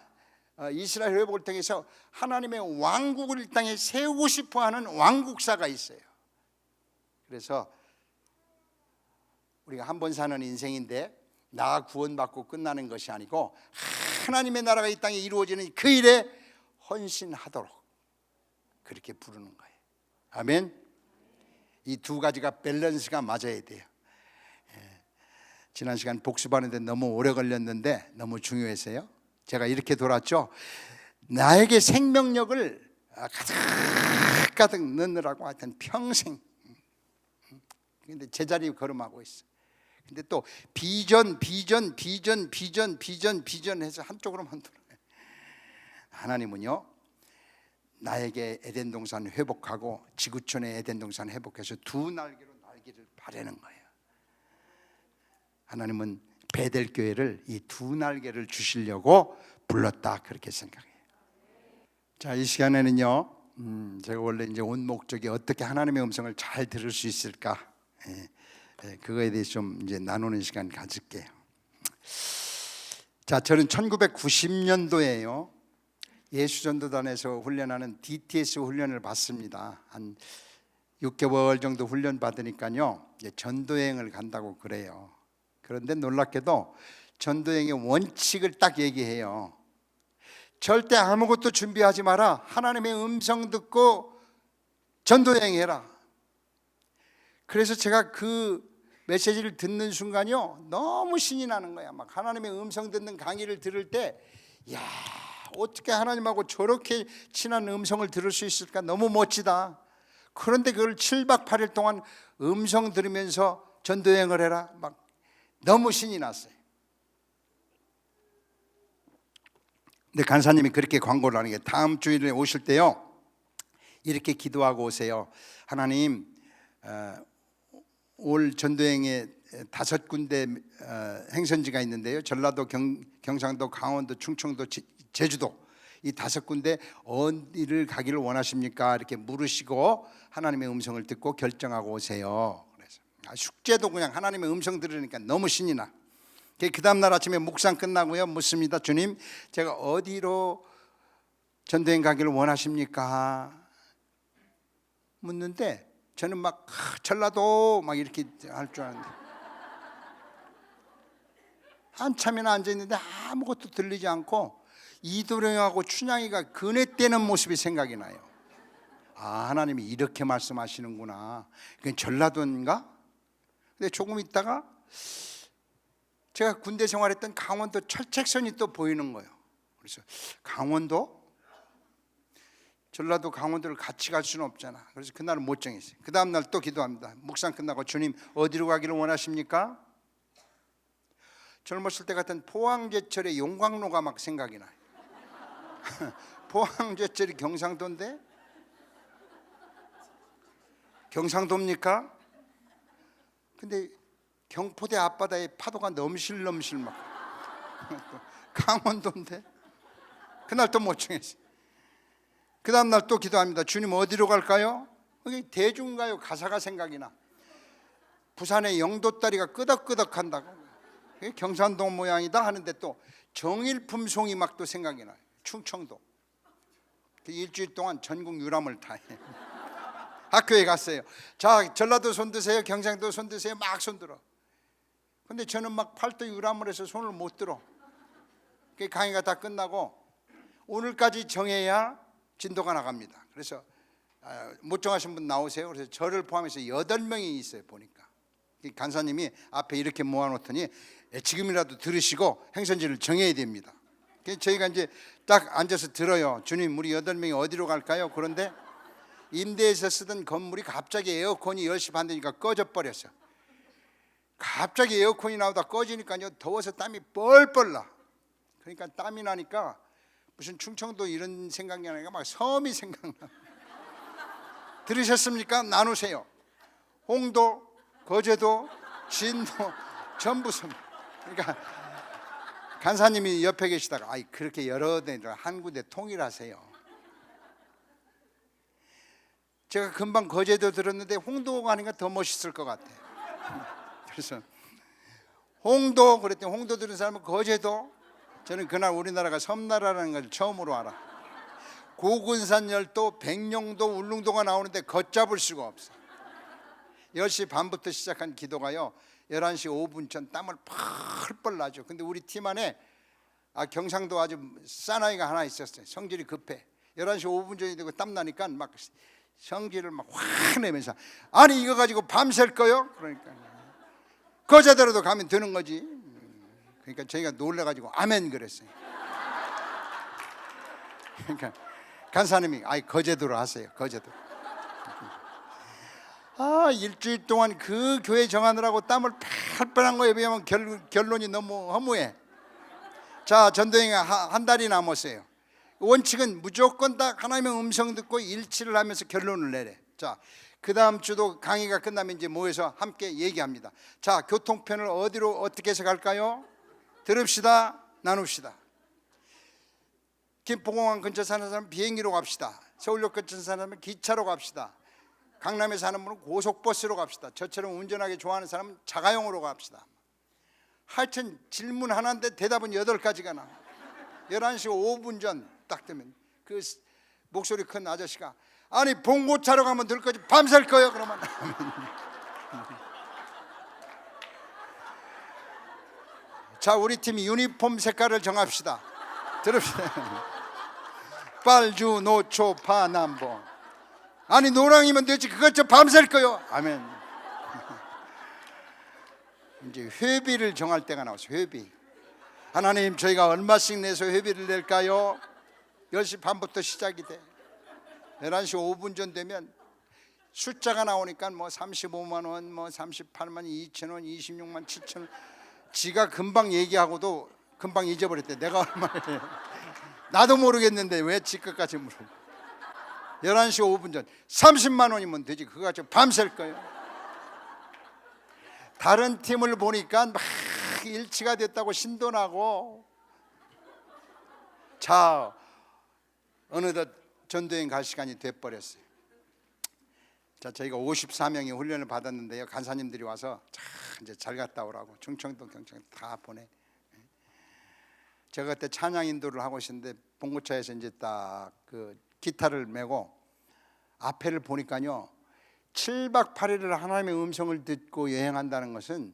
S1: 이스라엘 회복을 통해서 하나님의 왕국을 이 땅에 세우고 싶어하는 왕국사가 있어요. 그래서 우리가 한 번 사는 인생인데 나 구원받고 끝나는 것이 아니고 하나님의 나라가 이 땅에 이루어지는 그 일에 헌신하도록 그렇게 부르는 거예요. 아멘. 이 두 가지가 밸런스가 맞아야 돼요. 지난 시간 복습하는데 너무 오래 걸렸는데 너무 중요해서요. 제가 이렇게 돌았죠. 나에게 생명력을 가득 넣느라고 하여튼 평생. 근데 제자리 걸음하고 있어. 근데 또 비전 해서 한쪽으로만 돌아요. 하나님은요, 나에게 에덴 동산 회복하고 지구촌의 에덴 동산 회복해서 두 날개로 날기를 바라는 거예요. 하나님은 베델 교회를 이 두 날개를 주시려고 불렀다 그렇게 생각해요. 자, 이 시간에는요, 제가 원래 이제 온 목적이 어떻게 하나님의 음성을 잘 들을 수 있을까, 그거에 대해서 좀 이제 나누는 시간 가질게요. 자, 저는 1990년도에요 예수전도단에서 훈련하는 DTS 훈련을 받습니다. 한 6개월 정도 훈련 받으니까요, 전도여행을 간다고 그래요. 그런데 놀랍게도 전도여행의 원칙을 딱 얘기해요. 절대 아무것도 준비하지 마라. 하나님의 음성 듣고 전도여행해라. 그래서 제가 그 메시지를 듣는 순간요, 너무 신이 나는 거야. 막 하나님의 음성 듣는 강의를 들을 때, 야, 어떻게 하나님하고 저렇게 친한 음성을 들을 수 있을까? 너무 멋지다. 그런데 그걸 7박 8일 동안 음성 들으면서 전도여행을 해라. 막 너무 신이 났어요. 근데 간사님이 그렇게 광고를 하는 게, 다음 주일에 오실 때요, 이렇게 기도하고 오세요. 하나님, 올 전도여행에 5군데 행선지가 있는데요, 전라도, 경상도, 강원도, 충청도, 제주도, 이 5군데 어디를 가기를 원하십니까? 이렇게 물으시고 하나님의 음성을 듣고 결정하고 오세요. 그래서 숙제도 그냥 하나님의 음성 들으니까 너무 신이 나. 그 다음 날 아침에 묵상 끝나고요, 묻습니다. 주님, 제가 어디로 전도여행 가기를 원하십니까? 묻는데 저는 막 전라도 막 이렇게 할 줄 알았는데 한참이나 앉아있는데 아무것도 들리지 않고 이도령하고 춘향이가 그네 떼는 모습이 생각이 나요. 아, 하나님이 이렇게 말씀하시는구나. 그게 전라도인가? 근데 조금 있다가 제가 군대 생활했던 강원도 철책선이 또 보이는 거예요. 그래서 강원도? 전라도 강원도를 같이 갈 수는 없잖아. 그래서 그날은 못 정했어요. 그 다음 날 또 기도합니다. 묵상 끝나고, 주님, 어디로 가기를 원하십니까? 젊었을 때 같은 포항제철의 용광로가 막 생각이 나요. 포항제철이 경상도인데? 경상도입니까? 근데 경포대 앞바다에 파도가 넘실넘실 막 강원도인데? 그날 또 못 정했어요. 그 다음 날 또 기도합니다. 주님, 어디로 갈까요? 대중가요 가사가 생각이 나. 부산의 영도다리가 끄덕끄덕한다고. 경상도 모양이다 하는데 또 정일품송이 막 또 생각이 나요. 충청도. 일주일 동안 전국 유람을 다 해. 학교에 갔어요. 자, 전라도 손 드세요, 경상도 손 드세요, 막 손 들어. 근데 저는 막 팔도 유람을 해서 손을 못 들어. 강의가 다 끝나고 오늘까지 정해야 진도가 나갑니다. 그래서 못 정하신 분 나오세요. 그래서 저를 포함해서 8명이 있어요. 보니까 간사님이 앞에 이렇게 모아놓더니 지금이라도 들으시고 행선지를 정해야 됩니다. 그래서 저희가 이제 딱 앉아서 들어요. 주님, 우리 8명이 어디로 갈까요? 그런데 임대해서 쓰던 건물이 갑자기 에어컨이 10시 반 되니까 꺼져버렸어요. 갑자기 에어컨이 나오다 꺼지니까요, 더워서 땀이 뻘뻘 나. 그러니까 땀이 나니까 무슨 충청도 이런 생각이 나니까 막 섬이 생각나. 들으셨습니까? 나누세요. 홍도, 거제도, 진도, 전부 섬. 그러니까 간사님이 옆에 계시다가, 아이, 그렇게 여러 데를 한 군데 통일하세요. 제가 금방 거제도 들었는데 홍도 가니까 더 멋있을 것 같아요. 그래서 홍도 그랬더니 홍도 들은 사람은 거제도. 저는 그날 우리나라가 섬나라라는 걸 처음으로 알아. 고군산 열도, 백령도, 울릉도가 나오는데 걷잡을 수가 없어. 10시 반부터 시작한 기도가요 11시 5분 전 땀을 펄펄 나죠. 근데 우리 팀 안에 경상도 아주 사나이가 하나 있었어요. 성질이 급해. 11시 5분 전이 되고 땀 나니까 막 성질을 막 확 내면서 아니 이거 가지고 밤샐 거요? 그러니까 거제도로도 가면 되는 거지. 그러니까 저희가 놀래가지고 아멘 그랬어요. 그러니까 간사님이 거제도로 하세요. 거제도. 일주일 동안 그 교회 정하느라고 땀을 팔팔 한 거에 비하면 결론이 너무 허무해. 자, 전도행이 한 달이 남았어요. 원칙은 무조건 다 하나님의 음성 듣고 일치를 하면서 결론을 내래. 자, 그 다음 주도 강의가 끝나면 이제 모여서 함께 얘기합니다. 자, 교통편을 어디로 어떻게 해서 갈까요? 들읍시다, 나눕시다. 김포공항 근처 사는 사람은 비행기로 갑시다. 서울역 근처 사는 사람은 기차로 갑시다. 강남에 사는 분은 고속버스로 갑시다. 저처럼 운전하기 좋아하는 사람은 자가용으로 갑시다. 하여튼 질문 하나인데 대답은 8가지가 나. 11시 5분 전 딱 되면 그 목소리 큰 아저씨가 아니 봉고차로 가면 될 거지 밤샐 거요? 그러면 자, 우리 팀이 유니폼 색깔을 정합시다. 들읍시다. 빨주 노초 파남보. 아니 노랑이면 되지 그것 좀 밤샐 거요? 아멘. 이제 회비를 정할 때가 나왔어요. 회비. 하나님 저희가 얼마씩 내서 회비를 낼까요? 10시 반부터 시작이 돼. 11시 5분 전 되면 숫자가 나오니까 뭐 35만 원, 뭐 38만 2천 원, 26만 7천 원. 지가 금방 얘기하고도 금방 잊어버렸대. 내가 얼마예요? 나도 모르겠는데 왜 지 것까지 물어. 11시 5분 전 30만 원이면 되지 그거 가지고 밤샐 거예요. 다른 팀을 보니까 막 일치가 됐다고 신도나고. 자, 어느덧 전도행 갈 시간이 돼버렸어요. 자, 저희가 54명이 훈련을 받았는데요, 간사님들이 와서 이제 잘 갔다 오라고 충청도 경청 다 보내. 제가 그때 찬양 인도를 하고 있었는데 봉고차에서 이제 딱 그 기타를 메고 앞에를 보니까요 7박 8일을 하나님의 음성을 듣고 여행한다는 것은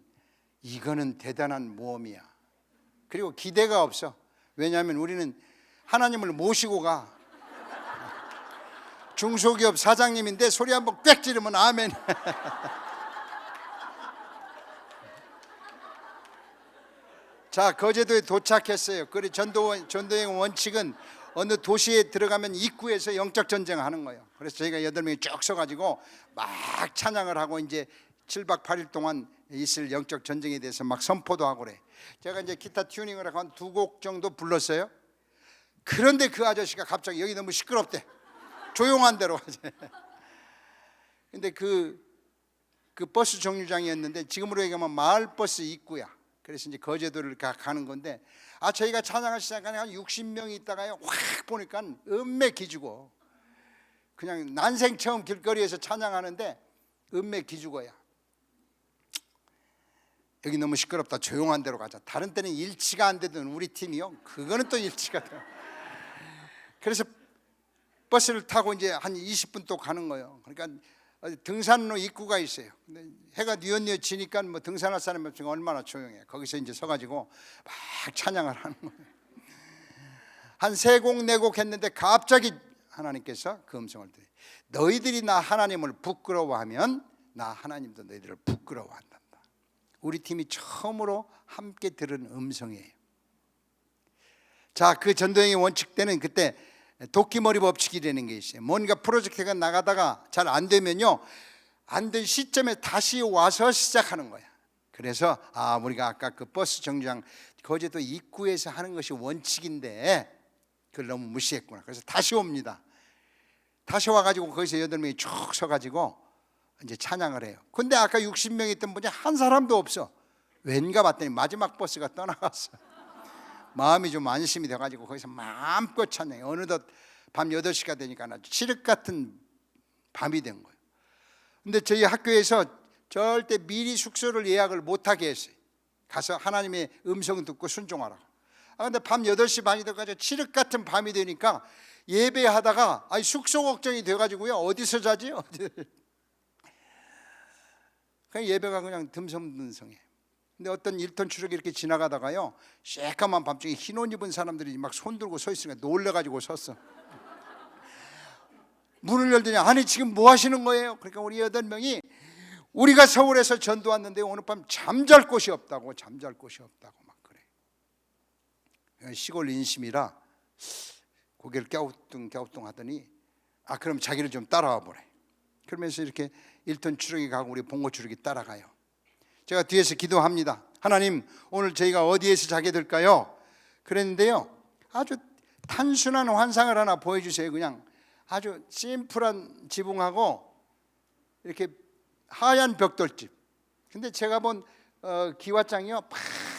S1: 이거는 대단한 모험이야. 그리고 기대가 없어. 왜냐하면 우리는 하나님을 모시고 가. 중소기업 사장님인데 소리 한번 꽥 지르면 아멘. 자, 거제도에 도착했어요. 그리고 전도행 원칙은 어느 도시에 들어가면 입구에서 영적 전쟁을 하는 거예요. 그래서 저희가 8명이 쭉 서가지고 막 찬양을 하고 이제 7박 8일 동안 있을 영적 전쟁에 대해서 막 선포도 하고 그래. 제가 이제 기타 튜닝을 하고 한 2곡 정도 불렀어요. 그런데 그 아저씨가 갑자기 여기 너무 시끄럽대. 조용한 데로 하지. 근데 그 버스 정류장이었는데 지금으로 얘기하면 마을버스 입구야. 그래서 이제 거제도를 가는 건데 저희가 찬양을 시작하니 한 60명이 있다가요 확 보니까 음매 기죽어. 그냥 난생 처음 길거리에서 찬양하는데 음매 기죽어야. 여기 너무 시끄럽다. 조용한 데로 가자. 다른 때는 일치가 안 되던 우리 팀이요, 그거는 또 일치가 돼. 그래서 버스를 타고 이제 한 20분 또 가는 거예요. 그러니까 등산로 입구가 있어요. 근데 해가 뉘엿뉘엿 지니까 뭐 등산할 사람이 없으니까 얼마나 조용해. 거기서 이제 서가지고 막 찬양을 하는 거예요. 한 3곡 4곡 했는데 갑자기 하나님께서 그 음성을 들으 너희들이 나 하나님을 부끄러워하면 나 하나님도 너희들을 부끄러워한단다. 우리 팀이 처음으로 함께 들은 음성이에요. 자, 그 전도행의 원칙 때는 그때 도끼머리 법칙이라는 게 있어요. 뭔가 프로젝트가 나가다가 잘 안 되면요, 안 된 시점에 다시 와서 시작하는 거야. 그래서 우리가 아까 그 버스 정류장 거제도 입구에서 하는 것이 원칙인데 그걸 너무 무시했구나. 그래서 다시 옵니다. 다시 와가지고 거기서 8명이 쭉 서가지고 이제 찬양을 해요. 근데 아까 60명 있던 분이 한 사람도 없어. 왠가 봤더니 마지막 버스가 떠나갔어. 마음이 좀 안심이 돼가지고 거기서 마음껏 찬양해. 어느덧 밤 8시가 되니까 아주 칠흑 같은 밤이 된 거예요. 근데 저희 학교에서 절대 미리 숙소를 예약을 못하게 했어요. 가서 하나님의 음성 듣고 순종하라고. 근데 밤 8시 반이 돼가지고 칠흑 같은 밤이 되니까 예배하다가 숙소 걱정이 돼가지고요, 어디서 자지? 그냥 예배가 그냥 듬성듬성해. 근데 어떤 1톤 추럭이 이렇게 지나가다가요, 새까만 밤중에 흰 옷 입은 사람들이 막 손 들고 서 있으니까 놀래가지고 섰어. 문을 열더니 아니 지금 뭐 하시는 거예요? 그러니까 우리 8명이 우리가 서울에서 전도 왔는데 오늘 밤 잠잘 곳이 없다고 막 그래. 시골 인심이라 고개를 갸우뚱 하더니 그럼 자기를 좀 따라와 보래. 그러면서 이렇게 1톤 추럭이 가고 우리 봉고 추럭이 따라가요. 제가 뒤에서 기도합니다. 하나님, 오늘 저희가 어디에서 자게 될까요? 그랬는데요, 아주 단순한 환상을 하나 보여주세요. 그냥 아주 심플한 지붕하고 이렇게 하얀 벽돌집. 근데 제가 본 기와장이요,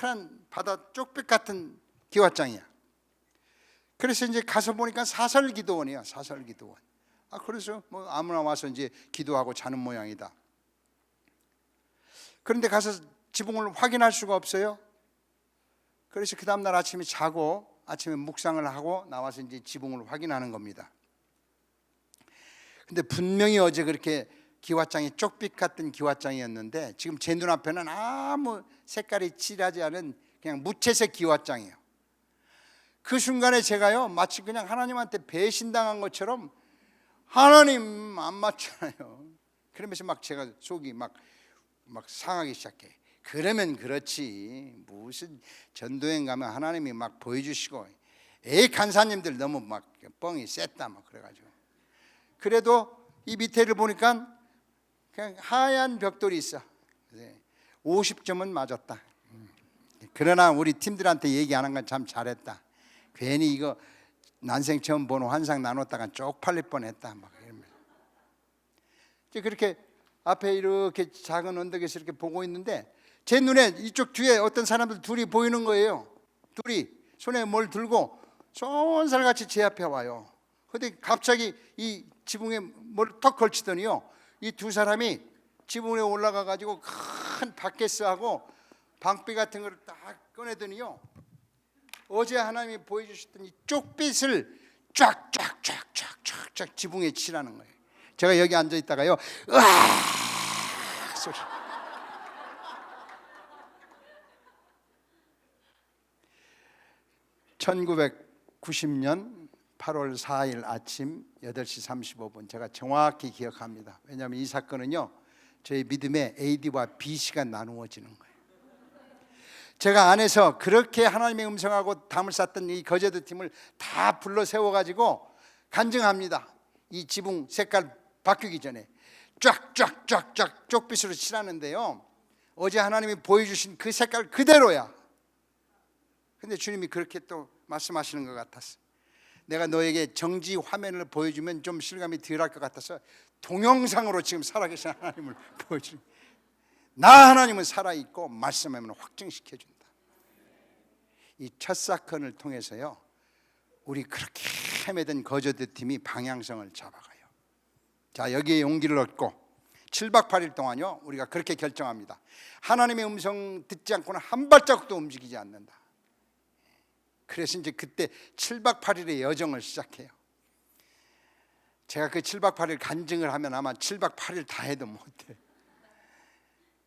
S1: 파란 바다 쪽빛 같은 기와장이야. 그래서 이제 가서 보니까 사설기도원이야. 사설기도원. 그래서 뭐 아무나 와서 이제 기도하고 자는 모양이다. 그런데 가서 지붕을 확인할 수가 없어요. 그래서 그 다음날 아침에 자고 아침에 묵상을 하고 나와서 이제 지붕을 확인하는 겁니다. 근데 분명히 어제 그렇게 기와장이 쪽빛 같은 기와장이었는데 지금 제 눈앞에는 아무 색깔이 칠하지 않은 그냥 무채색 기와장이에요. 그 순간에 제가요, 마치 그냥 하나님한테 배신당한 것처럼 하나님 안 맞잖아요. 그러면서 막 제가 속이 막 상하기 시작해. 그러면 그렇지, 무슨 전도행 가면 하나님이 막 보여주시고, 간사님들 너무 막 뻥이 셌다 막 그래가지고. 그래도 이 밑에를 보니까 그냥 하얀 벽돌이 있어. 50점은 맞았다. 그러나 우리 팀들한테 얘기 안 한 건 참 잘했다. 괜히 이거 난생 처음 보는 환상 나눴다가 쪽팔릴 뻔했다 막 이러면서. 그렇게 앞에 이렇게 작은 언덕에서 이렇게 보고 있는데 제 눈에 이쪽 뒤에 어떤 사람들 둘이 보이는 거예요. 둘이 손에 뭘 들고 쏜살같이 제 앞에 와요. 근데 갑자기 이 지붕에 뭘 턱 걸치더니요, 이 두 사람이 지붕에 올라가 가지고 큰 바켓스하고 방패 같은 거를 딱 꺼내더니요, 어제 하나님이 보여주셨던 이 쪽빛을 쫙쫙 지붕에 칠하는 거예요. 제가 여기 앉아 있다가요, 으아 소리. (1990년 8월 4일) 아침 8시 35분 제가 정확히 기억합니다. 왜냐하면 이 사건은요, 저희 믿음의 AD와 BC가 나누어지는 거예요. 제가 안에서 그렇게 하나님의 음성하고 담을 쌓던 이 거제도 팀을 다 불러 세워가지고 간증합니다. 이 지붕 색깔 바뀌기 전에 쫙쫙 쪽빛으로 칠하는데요, 어제 하나님이 보여주신 그 색깔 그대로야. 근데 주님이 그렇게 또 말씀하시는 것 같았어. 내가 너에게 정지 화면을 보여주면 좀 실감이 덜할 것 같아서 동영상으로 지금 살아계신 하나님을 보여주는. 나 하나님은 살아있고 말씀하면 확증시켜준다. 이 첫 사건을 통해서요, 우리 그렇게 헤매던 거제도 팀이 방향성을 잡아가요. 자, 여기에 용기를 얻고 7박 8일 동안요, 우리가 그렇게 결정합니다. 하나님의 음성 듣지 않고는 한 발자국도 움직이지 않는다. 그래서 이제 그때 7박 8일의 여정을 시작해요. 제가 그 7박 8일 간증을 하면 아마 7박 8일 다 해도 못해.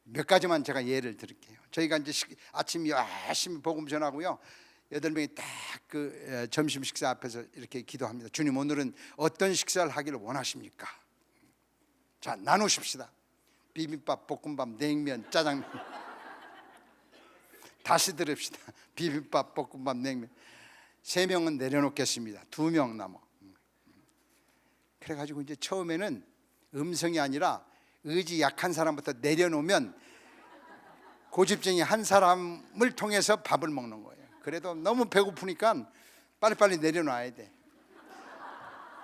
S1: 몇 가지만 제가 예를 들을게요. 저희가 이제 아침 열심히 복음 전하고요, 8명이 딱 그 점심 식사 앞에서 이렇게 기도합니다. 주님, 오늘은 어떤 식사를 하기를 원하십니까? 자, 나누십시다. 비빔밥, 볶음밥, 냉면, 짜장면. 다시 들읍시다. 비빔밥, 볶음밥, 냉면. 3명은 내려놓겠습니다. 2명 남아. 그래가지고 이제 처음에는 음성이 아니라 의지 약한 사람부터 내려놓으면 고집쟁이 한 사람을 통해서 밥을 먹는 거예요. 그래도 너무 배고프니까 빨리빨리 내려놔야 돼.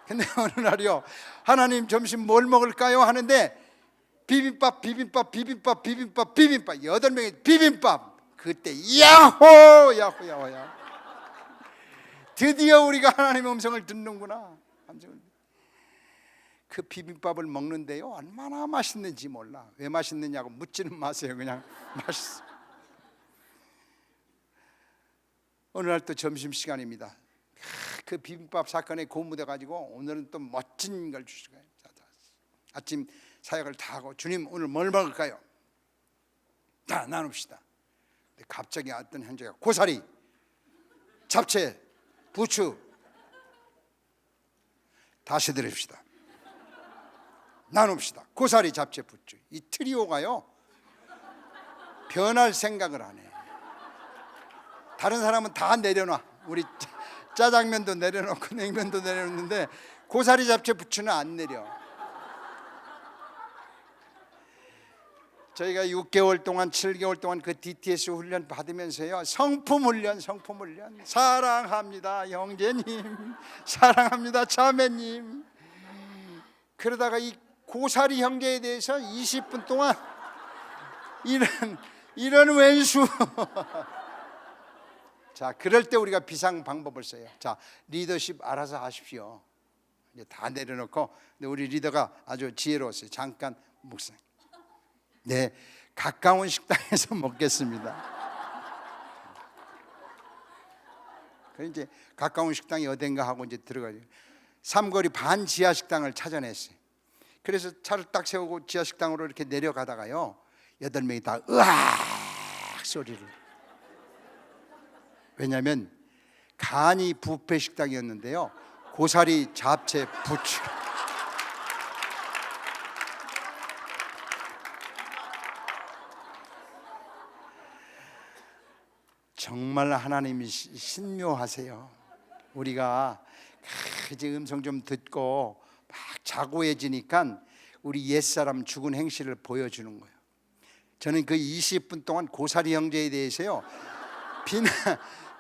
S1: 근데 어느 날이요, 하나님 점심 뭘 먹을까요? 하는데 비빔밥 8명이 비빔밥. 그때 야호. 드디어 우리가 하나님의 음성을 듣는구나. 그 비빔밥을 먹는데요, 얼마나 맛있는지 몰라. 왜 맛있느냐고 묻지는 마세요. 그냥 맛있어. 어느 날 또 점심시간입니다. 그 비빔밥 사건에 고무돼가지고 오늘은 또 멋진 걸 주실 거예요. 아침 사역을 다 하고, 주님 오늘 뭘 먹을까요? 다 나눕시다. 근데 갑자기 어떤 형제가 고사리, 잡채, 부추 다시 들읍시다. 나눕시다. 고사리, 잡채, 부추. 이 트리오가요 변할 생각을 안 해. 다른 사람은 다 내려놔. 우리 짜장면도 내려놓고 냉면도 내려놓는데 고사리, 잡채, 부추는 안 내려. 저희가 6개월 동안 7개월 동안 그 DTS 훈련 받으면서요, 성품 훈련 사랑합니다 형제님, 사랑합니다 자매님. 그러다가 이 고사리 형제에 대해서 20분 동안 이런 왼수 자, 그럴 때 우리가 비상 방법을 써요. 자, 리더십 알아서 하십시오. 이제 다 내려놓고. 근데 우리 리더가 아주 지혜로웠어요. 잠깐 묵상. 네, 가까운 식당에서 먹겠습니다. 그래서 이제 가까운 식당이 어딘가 하고 이제 들어가요. 삼거리 반 지하 식당을 찾아냈어요. 그래서 차를 딱 세우고 지하 식당으로 이렇게 내려가다가요, 8명이 다 으악 소리를. 왜냐하면 간이 뷔페 식당이었는데요, 고사리, 잡채, 부추. 정말 하나님이 신묘하세요. 우리가 이제 음성 좀 듣고 막 자고해지니까 우리 옛사람 죽은 행실을 보여주는 거예요. 저는 그 20분 동안 고사리 형제에 대해서요,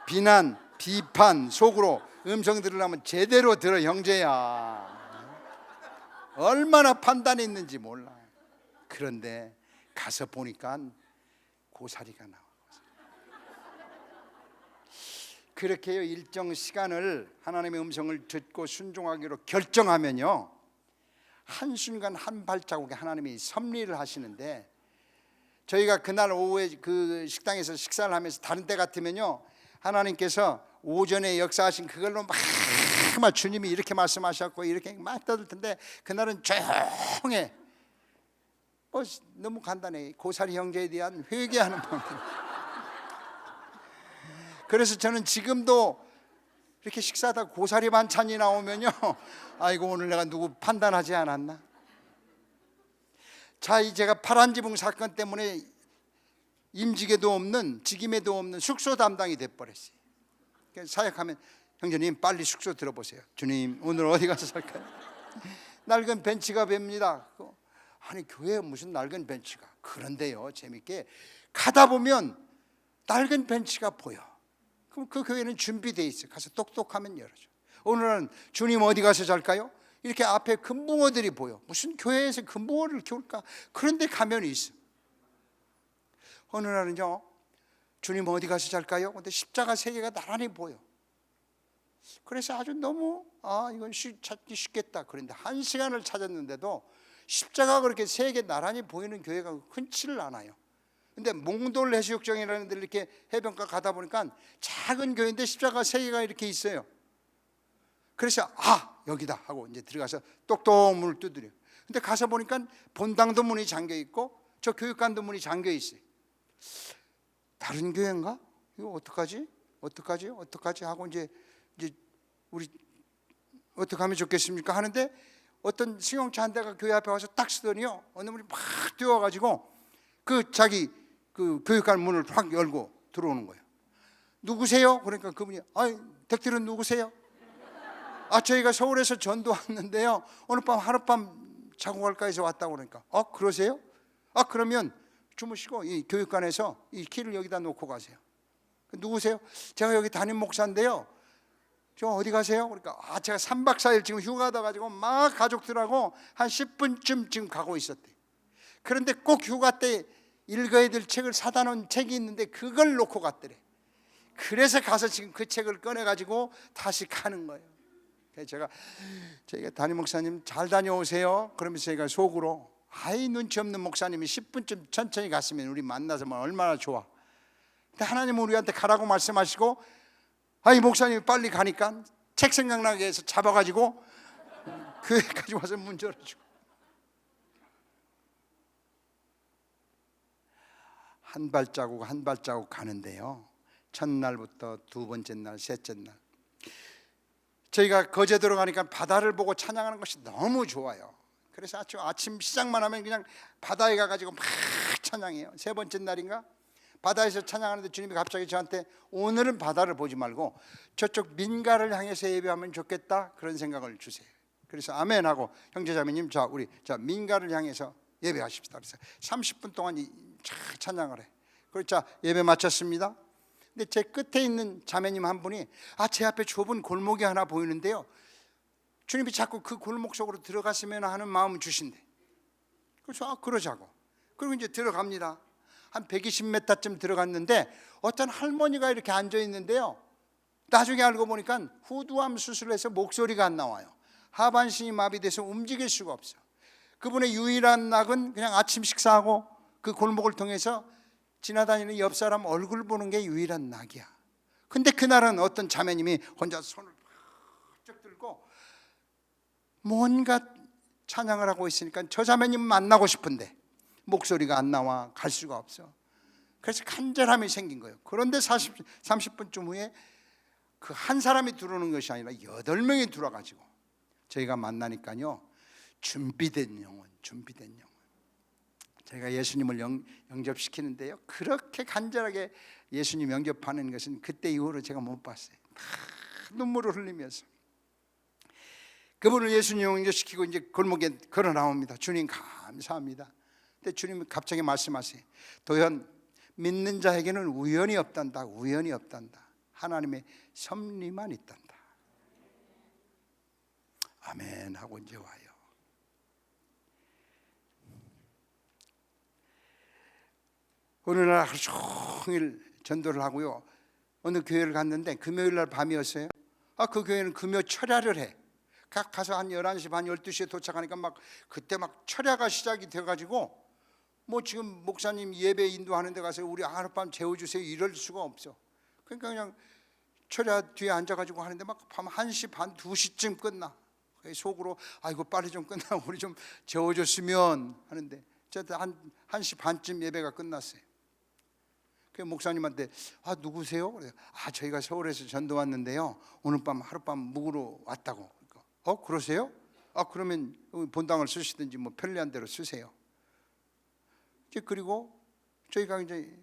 S1: 비난, 비판 속으로 음성 들으려면 제대로 들어. 형제야, 얼마나 판단이 있는지 몰라. 그런데 가서 보니까 고사리가 나와. 그렇게요, 일정 시간을 하나님의 음성을 듣고 순종하기로 결정하면요, 한순간 한 발자국에 하나님이 섭리를 하시는데, 저희가 그날 오후에 그 식당에서 식사를 하면서 다른 때 같으면요, 하나님께서 오전에 역사하신 그걸로 막 주님이 이렇게 말씀하셨고 이렇게 막 떠들 텐데, 그날은 조용해. 너무 간단해. 고사리 형제에 대한 회개하는 방법. 그래서 저는 지금도 이렇게 식사하다 고사리 반찬이 나오면요, 아이고 오늘 내가 누구 판단하지 않았나. 자, 이 제가 파란지붕 사건 때문에 임직에도 없는, 직임에도 없는 숙소 담당이 돼버렸어요. 사역하면 형제님 빨리 숙소 들어보세요. 주님 오늘 어디 가서 살까요? 낡은 벤치가 뵙니다. 아니 교회에 무슨 낡은 벤치가. 그런데요, 재밌게 가다 보면 낡은 벤치가 보여. 그럼 그 교회는 준비되어 있어요. 가서 똑똑하면 열어줘. 오늘은 주님 어디 가서 잘까요? 이렇게 앞에 금붕어들이 보여. 무슨 교회에서 금붕어를 키울까? 그런데 가면이 있어. 어느 날은요, 주님 어디 가서 잘까요? 근데 십자가 3개가 나란히 보여. 그래서 아주 너무 이건 찾기 쉽겠다. 그런데 1시간을 찾았는데도 십자가가 그렇게 3개 나란히 보이는 교회가 흔치를 않아요. 근데 몽돌 해수욕장이라는 데 이렇게 해변가 가다 보니까 작은 교회인데 십자가 3개가 이렇게 있어요. 그래서 여기다 하고 이제 들어가서 똑똑 문을 두드려. 근데 가서 보니까 본당도 문이 잠겨 있고 저 교육관도 문이 잠겨 있어요. 다른 교회인가? 이거 어떡하지 하고 이제 우리 어떻게 하면 좋겠습니까 하는데, 어떤 승용차 한 대가 교회 앞에 와서 딱 서더니요, 어느 분이 막 뛰어가지고 그 자기 그 교육관 문을 확 열고 들어오는 거예요. 누구세요? 그러니까 그분이 댁들은 누구세요? 저희가 서울에서 전도 왔는데요, 오늘 밤 하룻밤 자고 갈까 해서 왔다고. 그러니까 그러세요? 그러면 주무시고 이 교육관에서 이 키를 여기다 놓고 가세요. 누구세요? 제가 여기 담임 목사인데요, 저 어디 가세요? 그러니까 제가 3박 4일 지금 휴가다 가지고 막 가족들하고 한 10분쯤 지금 가고 있었대. 그런데 꼭 휴가 때 읽어야 될 책을 사다 놓은 책이 있는데 그걸 놓고 갔더래. 그래서 가서 지금 그 책을 꺼내 가지고 다시 가는 거예요. 그래서 저희가 담임 목사님 잘 다녀오세요. 그러면서 제가 속으로 눈치 없는 목사님이 10분쯤 천천히 갔으면 우리 만나서 얼마나 좋아. 근데 하나님은 우리한테 가라고 말씀하시고 목사님이 빨리 가니까 책 생각나게 해서 잡아가지고 교회까지 와서 문 열어주고. 한 발자국 한 발자국 가는데요, 첫날부터 두 번째 날, 셋째 날, 저희가 거제 들어가니까 바다를 보고 찬양하는 것이 너무 좋아요. 그래서 아침 시작만 하면 그냥 바다에 가가지고 막 찬양해요. 세 번째 날인가 바다에서 찬양하는데 주님이 갑자기 저한테 오늘은 바다를 보지 말고 저쪽 민가를 향해서 예배하면 좋겠다, 그런 생각을 주세요. 그래서 아멘 하고, 형제자매님 우리 민가를 향해서 예배하십시다. 그래서 30분 동안 찬양을 해. 그래서 예배 마쳤습니다. 근데 제 끝에 있는 자매님 한 분이 제 앞에 좁은 골목이 하나 보이는데요, 주님이 자꾸 그 골목 속으로 들어갔으면 하는 마음을 주신대. 그래서 그러자고. 그리고 이제 들어갑니다. 한 120m쯤 들어갔는데 어떤 할머니가 이렇게 앉아 있는데요, 나중에 알고 보니까 후두암 수술해서 목소리가 안 나와요. 하반신이 마비돼서 움직일 수가 없어. 그분의 유일한 낙은 그냥 아침 식사하고 그 골목을 통해서 지나다니는 옆 사람 얼굴 보는 게 유일한 낙이야. 근데 그날은 어떤 자매님이 혼자 손을 쫙 들고 뭔가 찬양을 하고 있으니까 저 자매님 만나고 싶은데 목소리가 안 나와, 갈 수가 없어. 그래서 간절함이 생긴 거예요. 그런데 30분쯤 후에 그 한 사람이 들어오는 것이 아니라 8명이 들어와가지고 저희가 만나니까요, 준비된 영혼. 저희가 예수님을 영접시키는데요, 그렇게 간절하게 예수님 영접하는 것은 그때 이후로 제가 못 봤어요. 다 눈물을 흘리면서 그분을 예수님 영접시키고 이제 골목에 걸어 나옵니다. 주님 감사합니다. 근데 주님이 갑자기 말씀하세요. 도현, 믿는 자에게는 우연이 없단다. 우연이 없단다. 하나님의 섭리만 있단다. 아멘 하고 이제 와요. 어느 날 하루 종일 전도를 하고요, 어느 교회를 갔는데 금요일 날 밤이었어요. 그 교회는 금요 철야를 해. 가서 한 11시 반 12시에 도착하니까 그때 철야가 시작이 돼가지고 지금 목사님 예배 인도하는 데 가서 우리 하룻밤 재워주세요 이럴 수가 없어. 그러니까 그냥 철야 뒤에 앉아가지고 하는데 밤 1시 반 2시쯤 끝나. 속으로 이거 빨리 좀 끝나고 우리 좀 재워줬으면 하는데 한 1시 반쯤 예배가 끝났어요. 그 목사님한테 누구세요? 그래요. 저희가 서울에서 전도 왔는데요, 오늘 밤 하룻밤 묵으러 왔다고. 그러세요? 그러면 본당을 쓰시든지 편리한 대로 쓰세요. 그리고 저희가 이제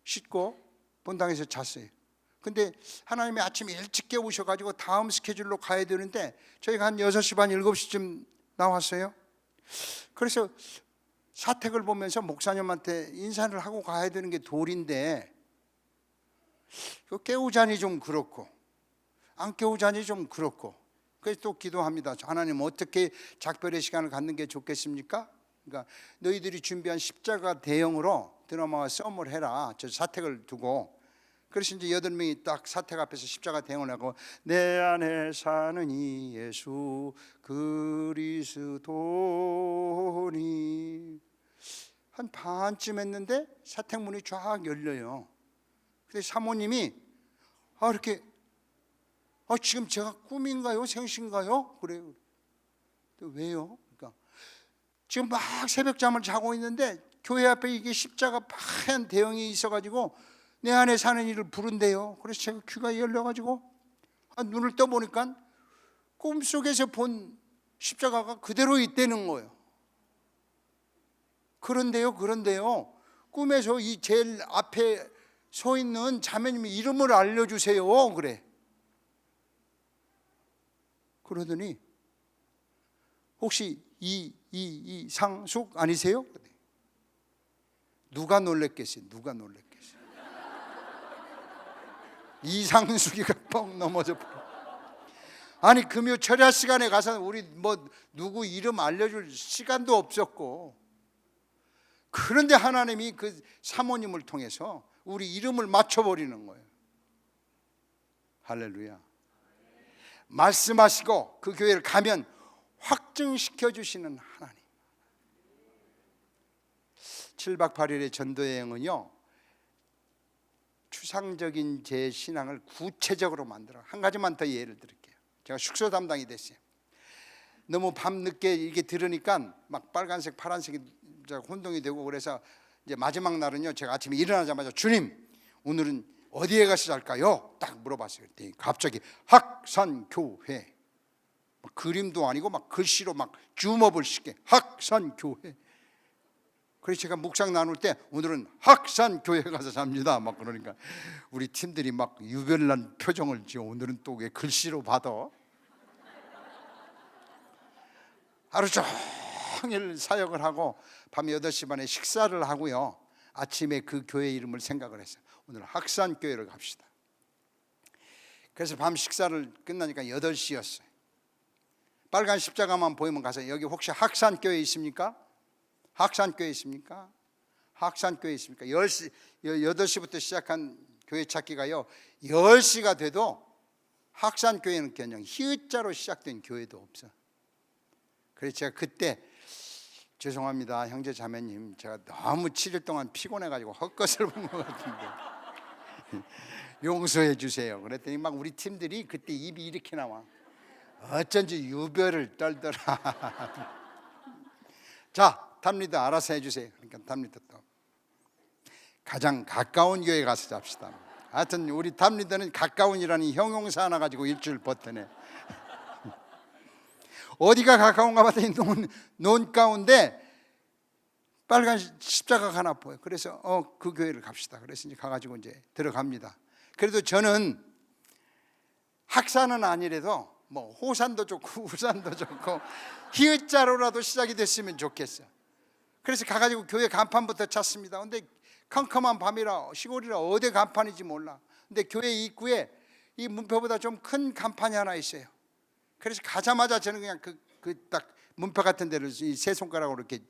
S1: 씻고 본당에서 잤어요. 근데 하나님이 아침에 일찍 깨우셔가지고 다음 스케줄로 가야 되는데 저희가 한 6시 반 7시쯤 나왔어요. 그래서 사택을 보면서 목사님한테 인사를 하고 가야 되는 게 도리인데 깨우자니 좀 그렇고 안 깨우자니 좀 그렇고, 그래서 또 기도합니다. 하나님, 어떻게 작별의 시간을 갖는 게 좋겠습니까? 그러니까 너희들이 준비한 십자가 대형으로 드라마와 썸을 해라. 저 사택을 두고. 그래서 이제 8명이 딱 사택 앞에서 십자가 대형을 하고, 내 안에 사는 이 예수 그리스도니. 한 반쯤 했는데 사택 문이 쫙 열려요. 근데 사모님이 이렇게 지금 제가 꿈인가요? 생신가요? 그래요. 왜요? 그러니까 지금 막 새벽잠을 자고 있는데 교회 앞에 이게 십자가 하얀 대형이 있어가지고 내 안에 사는 이를 부른대요. 그래서 제가 귀가 열려가지고 눈을 떠보니까 꿈속에서 본 십자가가 그대로 있다는 거예요. 그런데요, 꿈에서 이 제일 앞에 서 있는 자매님의 이름을 알려주세요. 그래. 그러더니 혹시 이상숙 아니세요? 누가 놀랬겠어요? 이상숙이가 뻥 넘어져 버려. 아니 금요 철야 시간에 가서 우리 누구 이름 알려줄 시간도 없었고, 그런데 하나님이 그 사모님을 통해서 우리 이름을 맞춰버리는 거예요. 할렐루야. 말씀하시고 그 교회를 가면 확증시켜 주시는 하나님. 7박 8일의 전도여행은요, 추상적인 제 신앙을 구체적으로 만들어. 한 가지만 더 예를 드릴게요. 제가 숙소 담당이 됐어요. 너무 밤늦게 이게 들으니까 막 빨간색 파란색이 제가 혼동이 되고 그래서 이제 마지막 날은요, 제가 아침에 일어나자마자 주님, 오늘은 어디에 가서 잘까요? 딱 물어봤어요. 그랬더니 갑자기 학산교회, 막 그림도 아니고 막 글씨로 막 주먹을 씻게 학산교회. 그래서 제가 묵상 나눌 때 오늘은 학산교회 가서 잡니다 막 그러니까 우리 팀들이 막 유별난 표정을 지어. 오늘은 또 왜 글씨로 받아? 하루 종일 사역을 하고 밤 8시 반에 식사를 하고요, 아침에 그 교회 이름을 생각을 했어요. 오늘 학산교회를 갑시다. 그래서 밤 식사를 끝나니까 8시였어요. 빨간 십자가만 보이면 가서 여기 혹시 학산교회 있습니까? 학산교회 있습니까? 학산교회 있습니까? 8시부터 시작한 교회 찾기가요, 10시가 돼도 학산교회는 그냥 히읗자로 시작된 교회도 없어. 그래서 제가 그때 죄송합니다 형제 자매님, 제가 너무 7일 동안 피곤해가지고 헛것을 본 것 같은데 용서해 주세요. 그랬더니 막 우리 팀들이 그때 입이 이렇게 나와. 어쩐지 유별을 떨더라. 자, 탑리더 알아서 해주세요. 그러니까 탑리더 또 가장 가까운 교회 가서 잡시다. 하여튼 우리 탑리더는 가까운이라는 형용사 하나 가지고 일주일 버텨내. 어디가 가까운가 봤더니 논 가운데 빨간 십자가가 하나 보여. 그래서 그 교회를 갑시다. 그래서 이제 가가지고 이제 들어갑니다. 그래도 저는 학사는 아니래도 뭐 호산도 좋고 우산도 좋고 히읗자로라도 시작이 됐으면 좋겠어. 그래서 가가지고 교회 간판부터 찾습니다. 근데 컴컴한 밤이라 시골이라 어디 간판인지 몰라. 근데 교회 입구에 이 문표보다 좀 큰 간판이 하나 있어요. 그래서 가자마자 저는 그냥 그 딱 문표 같은 데를 이 세 손가락으로 이렇게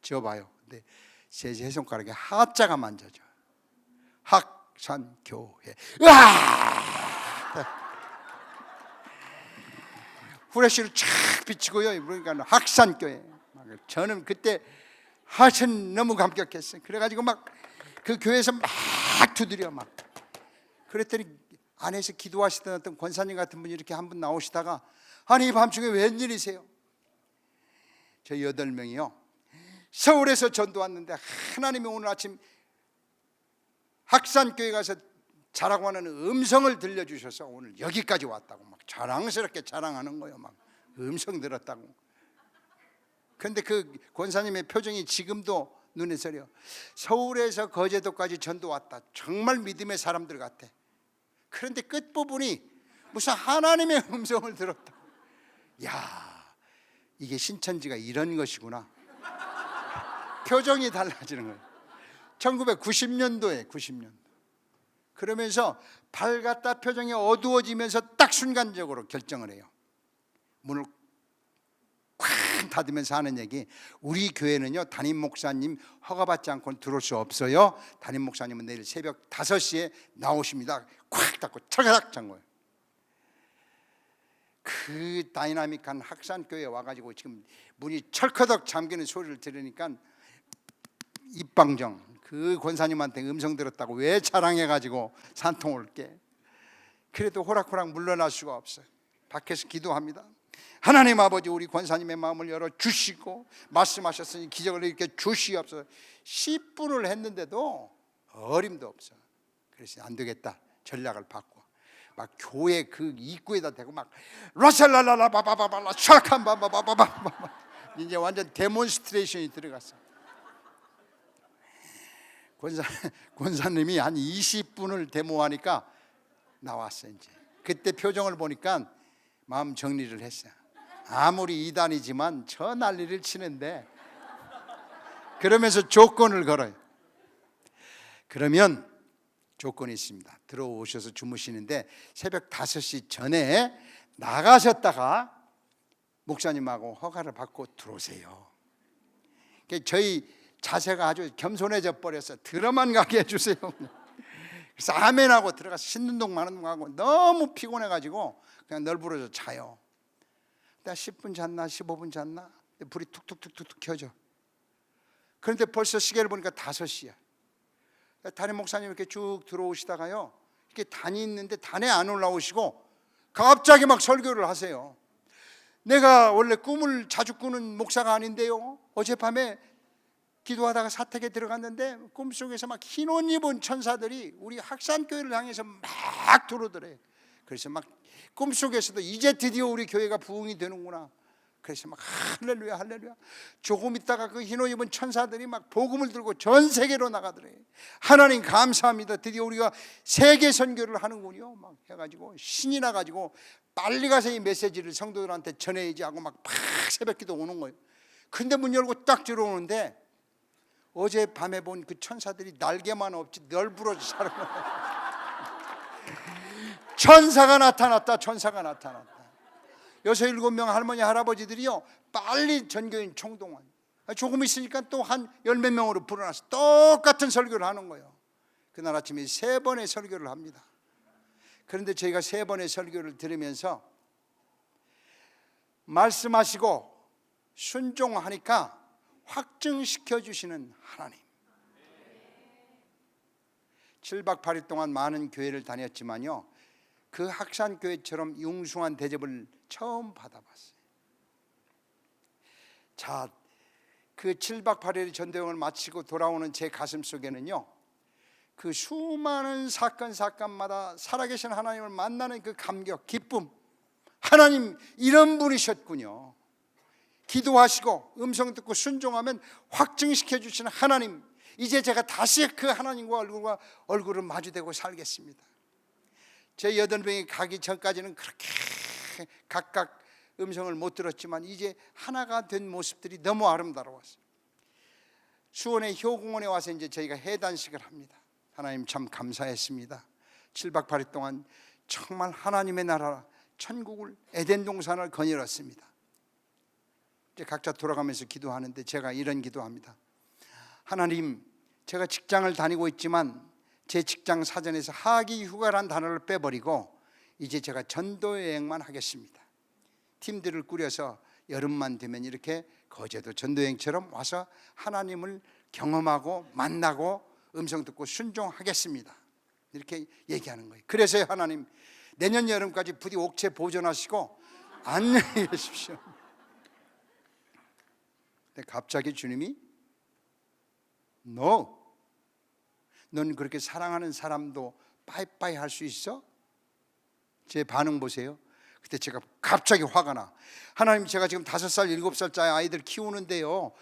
S1: 지어봐요. 근데 세 손가락에 하자가 만져져. 학산교회. 으아! 후레쉬를 쫙 비치고요. 그러니까 학산교회. 저는 그때 하여튼 너무 감격했어요. 그래가지고 막 그 교회에서 막 두드려 막. 그랬더니 안에서 기도하시던 어떤 권사님 같은 분이 이렇게 한 분 나오시다가 아니 이 밤중에 웬일이세요? 저 8명이요 서울에서 전도 왔는데 하나님이 오늘 아침 학산교회 가서 자라고 하는 음성을 들려주셔서 오늘 여기까지 왔다고 막 자랑스럽게 자랑하는 거예요. 막 음성 들었다고. 그런데 그 권사님의 표정이 지금도 눈에 서려. 서울에서 거제도까지 전도 왔다. 정말 믿음의 사람들 같아. 그런데 끝부분이 무슨 하나님의 음성을 들었다. 야, 이게 신천지가 이런 것이구나. 표정이 달라지는 거예요. 1990년도에 90년도. 그러면서 밝았다 표정이 어두워지면서 딱 순간적으로 결정을 해요. 문을 쾅 닫으면서 하는 얘기, 우리 교회는요 담임 목사님 허가받지 않고는 들어올 수 없어요. 담임 목사님은 내일 새벽 5시에 나오십니다. 콱 닫고 철가닥 잔 거예요. 그 다이나믹한 학산교회에 와가지고 지금 문이 철커덕 잠기는 소리를 들으니까 입방정, 그 권사님한테 음성 들었다고 왜 자랑해가지고 산통을 깨. 그래도 호락호락 물러날 수가 없어요. 밖에서 기도합니다. 하나님 아버지, 우리 권사님의 마음을 열어 주시고 말씀하셨으니 기적을 이렇게 주시옵소서. 10분을 했는데도 어림도 없어. 그래서 안 되겠다, 전략을 바꿔. 막 교회 그 입구에다 대고 막 라샬라라라 바바바바라 샤칸 바바바바바, 이제 완전 데몬스트레이션이 들어갔어. 권사님이 한 20분을 데모하니까 나왔어. 이제 그때 표정을 보니까 마음 정리를 했어요. 아무리 이단이지만 저 난리를 치는데, 그러면서 조건을 걸어요. 그러면 조건이 있습니다. 들어오셔서 주무시는데 새벽 5시 전에 나가셨다가 목사님하고 허가를 받고 들어오세요. 저희 자세가 아주 겸손해져 버렸어요. 들어만 가게 해주세요. 그래서 아멘하고 들어가서 씻는 동 마는 동 하고 너무 피곤해가지고 그냥 널브러져 자요. 나 10분 잤나 15분 잤나 불이 툭툭툭툭 켜져. 그런데 벌써 시계를 보니까 5시야. 담임 목사님 이렇게 쭉 들어오시다가요, 이렇게 단이 있는데 단에 안 올라오시고 갑자기 막 설교를 하세요. 내가 원래 꿈을 자주 꾸는 목사가 아닌데요, 어젯밤에 기도하다가 사택에 들어갔는데 꿈속에서 막 흰 옷 입은 천사들이 우리 학산교회를 향해서 막 들어오더래. 그래서 막 꿈속에서도 이제 드디어 우리 교회가 부흥이 되는구나. 그래서 막 할렐루야 할렐루야. 조금 있다가 그 흰 옷 입은 천사들이 막 복음을 들고 전 세계로 나가더래. 하나님 감사합니다. 드디어 우리가 세계 선교를 하는군요. 막 해가지고 신이 나가지고 빨리 가서 이 메시지를 성도들한테 전해야지 하고 막 새벽기도 오는 거예요. 근데 문 열고 딱 들어오는데 어젯밤에 본 그 천사들이 날개만 없지 널브러져 사는 거예요. 천사가 나타났다. 천사가 나타났다. 6, 7명 할머니 할아버지들이요 빨리 전교인 총동원, 조금 있으니까 또 한 10몇 명으로 불어나서 똑같은 설교를 하는 거예요. 그날 아침에 3번의 설교를 합니다. 그런데 저희가 3번의 설교를 들으면서 말씀하시고 순종하니까 확증시켜 주시는 하나님. 7박 8일 동안 많은 교회를 다녔지만요 그 학산교회처럼 융숭한 대접을 처음 받아봤어요. 자, 그 7박 8일 전도여행을 마치고 돌아오는 제 가슴 속에는요 그 수많은 사건마다 살아계신 하나님을 만나는 그 감격, 기쁨, 하나님 이런 분이셨군요. 기도하시고 음성 듣고 순종하면 확증시켜 주시는 하나님, 이제 제가 다시 그 하나님과 얼굴을 마주대고 살겠습니다. 제 8명이 가기 전까지는 그렇게 각각 음성을 못 들었지만 이제 하나가 된 모습들이 너무 아름다웠어요. 수원의 효공원에 와서 이제 저희가 해단식을 합니다. 하나님 참 감사했습니다. 7박 8일 동안 정말 하나님의 나라 천국을 에덴 동산을 거닐었습니다. 이제 각자 돌아가면서 기도하는데 제가 이런 기도합니다. 하나님, 제가 직장을 다니고 있지만 제 직장 사전에서 하기 휴가란 단어를 빼버리고 이제 제가 전도 여행만 하겠습니다. 팀들을 꾸려서 여름만 되면 이렇게 거제도 전도 여행처럼 와서 하나님을 경험하고 만나고 음성 듣고 순종하겠습니다. 이렇게 얘기하는 거예요. 그래서요 하나님, 내년 여름까지 부디 옥체 보존하시고 안녕히 계십시오. 근데 갑자기 주님이 No, 넌 그렇게 사랑하는 사람도 빠이빠이 할 수 있어? 제 반응 보세요. 그때 제가 갑자기 화가 나. 하나님, 제가 지금 5살, 7살짜리 아이들 키우는데요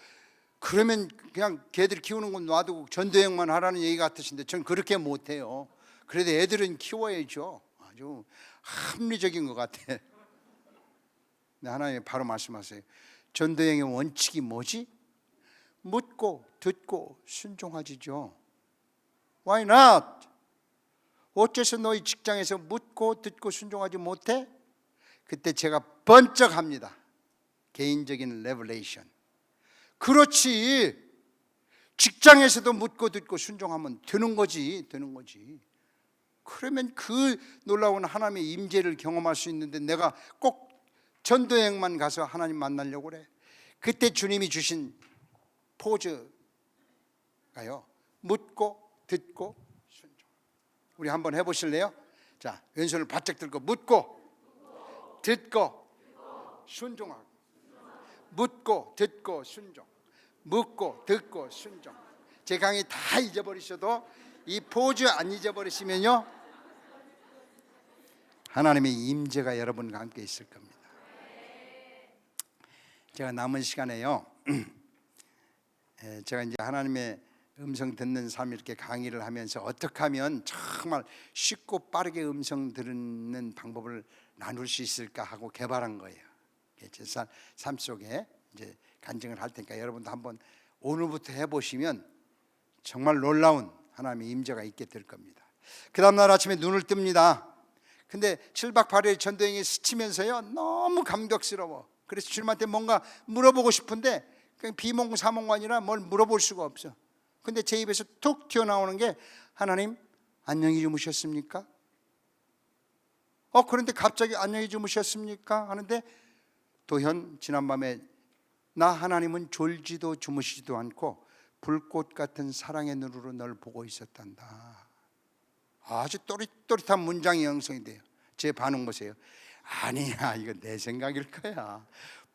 S1: 그러면 그냥 걔들 키우는 건 놔두고 전도여행만 하라는 얘기 같으신데 전 그렇게 못해요. 그래도 애들은 키워야죠. 아주 합리적인 것 같아. 근데 하나님 바로 말씀하세요. 전도여행의 원칙이 뭐지? 묻고 듣고 순종하지죠. Why not? 어째서 너희 직장에서 묻고 듣고 순종하지 못해? 그때 제가 번쩍합니다. 개인적인 레벨레이션. 그렇지, 직장에서도 묻고 듣고 순종하면 되는 거지. 그러면 그 놀라운 하나님의 임재를 경험할 수 있는데 내가 꼭 전도여행만 가서 하나님 만나려고 그래? 그때 주님이 주신 포즈가요, 묻고 듣고 순종. 우리 한번 해보실래요? 자, 왼손을 바짝 들고 묻고 듣고 순종하고, 묻고 듣고 순종, 묻고 듣고 순종. 제 강의 다 잊어버리셔도 이 포즈 안 잊어버리시면요 하나님의 임재가 여러분과 함께 있을 겁니다. 제가 남은 시간에요 제가 이제 하나님의 음성 듣는 삶 이렇게 강의를 하면서 어떻게 하면 정말 쉽고 빠르게 음성 듣는 방법을 나눌 수 있을까 하고 개발한 거예요. 제 삶 속에 이제 간증을 할 테니까 여러분도 한번 오늘부터 해보시면 정말 놀라운 하나님의 임재가 있게 될 겁니다. 그 다음날 아침에 눈을 뜹니다. 근데 7박 8일 전도여행에 스치면서요 너무 감격스러워. 그래서 주님한테 뭔가 물어보고 싶은데 그냥 비몽사몽관이라 뭘 물어볼 수가 없어. 근데 제 입에서 툭 튀어나오는 게 하나님 안녕히 주무셨습니까? 그런데 갑자기 안녕히 주무셨습니까? 하는데 도현 지난밤에 나 하나님은 졸지도 주무시지도 않고 불꽃 같은 사랑의 눈으로 널 보고 있었단다. 아주 또릿또릿한 문장이 형성이 돼요. 제 반응 보세요. 아니야, 이거 내 생각일 거야.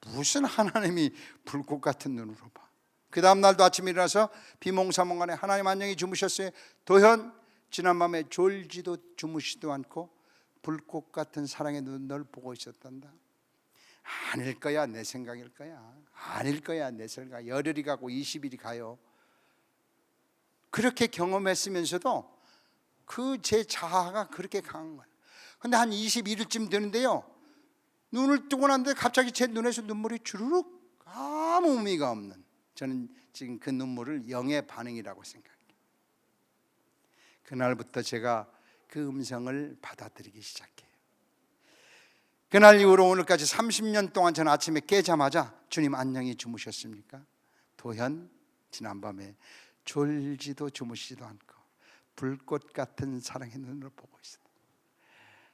S1: 무슨 하나님이 불꽃 같은 눈으로 봐. 그 다음 날도 아침에 일어나서 비몽사몽간에 하나님 안녕히 주무셨어요. 도현 지난밤에 졸지도 주무시도 않고 불꽃 같은 사랑의 눈 널 보고 있었단다. 아닐 거야, 내 생각일 거야. 아닐 거야, 내 생각. 열흘이 가고 20일이 가요. 그렇게 경험했으면서도 그 제 자아가 그렇게 강한 거예요. 근데 한 21일쯤 되는데요, 눈을 뜨고 났는데 갑자기 제 눈에서 눈물이 주르륵, 아무 의미가 없는, 저는 지금 그 눈물을 영의 반응이라고 생각해요. 그날부터 제가 그 음성을 받아들이기 시작해요. 그날 이후로 오늘까지 30년 동안 저는 아침에 깨자마자 주님 안녕히 주무셨습니까? 도현 지난밤에 졸지도 주무시지도 않고 불꽃 같은 사랑의 눈으로 보고 있어요.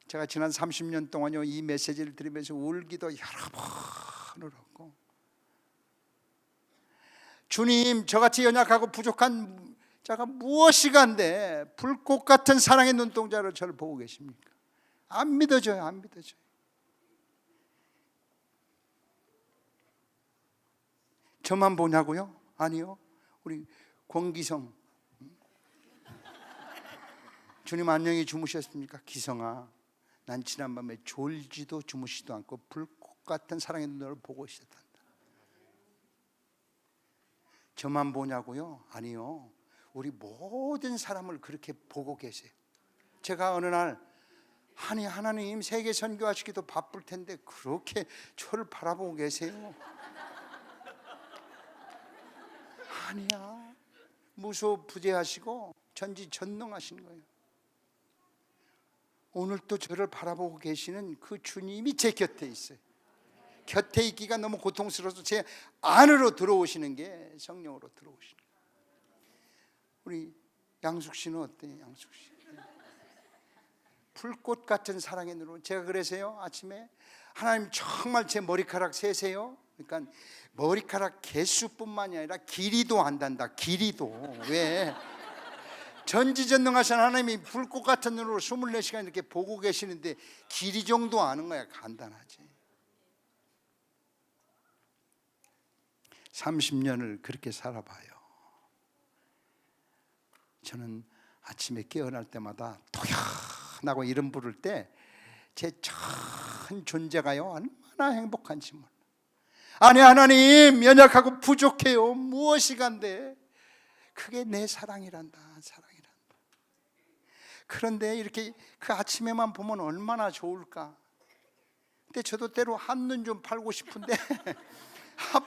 S1: 제가 지난 30년 동안요, 이 메시지를 들으면서 울기도 여러 번 울었고, 주님, 저같이 연약하고 부족한 자가 무엇이간데 불꽃 같은 사랑의 눈동자로 저를 보고 계십니까? 안 믿어져요, 안 믿어져요. 저만 보냐고요? 아니요. 우리 권기성, 주님 안녕히 주무셨습니까? 기성아, 난 지난밤에 졸지도 주무시지도 않고 불꽃 같은 사랑의 눈을 보고 있었단다. 저만 보냐고요? 아니요. 우리 모든 사람을 그렇게 보고 계세요. 제가 어느 날, 아니 하나님 세계 선교하시기도 바쁠 텐데 그렇게 저를 바라보고 계세요? 아니야. 무소부재하시고 전지전능하신 거예요. 오늘 또 저를 바라보고 계시는 그 주님이 제 곁에 있어요. 곁에 있기가 너무 고통스러워서 제 안으로 들어오시는 게 성령으로 들어오시는 거예요. 우리 양숙 씨는 어때요? 양숙 씨, 불꽃 같은 사랑의 눈으로. 제가 그래서요, 아침에 하나님 정말 제 머리카락 세세요. 그러니까 머리카락 개수뿐만이 아니라 길이도 안단다. 길이도. 왜? 전지전능하신 하나님이 불꽃 같은 눈으로 24시간 이렇게 보고 계시는데 길이 정도 아는 거야. 간단하지. 30년을 그렇게 살아봐요. 저는 아침에 깨어날 때마다 도현하고 이름 부를 때 제 전 존재가요, 얼마나 행복한지 몰라. 아니 하나님, 연약하고 부족해요. 무엇이간데 그게 내 사랑이란다. 사랑이란다. 그런데 이렇게 그 아침에만 보면 얼마나 좋을까. 근데 저도 때로 한눈 좀 팔고 싶은데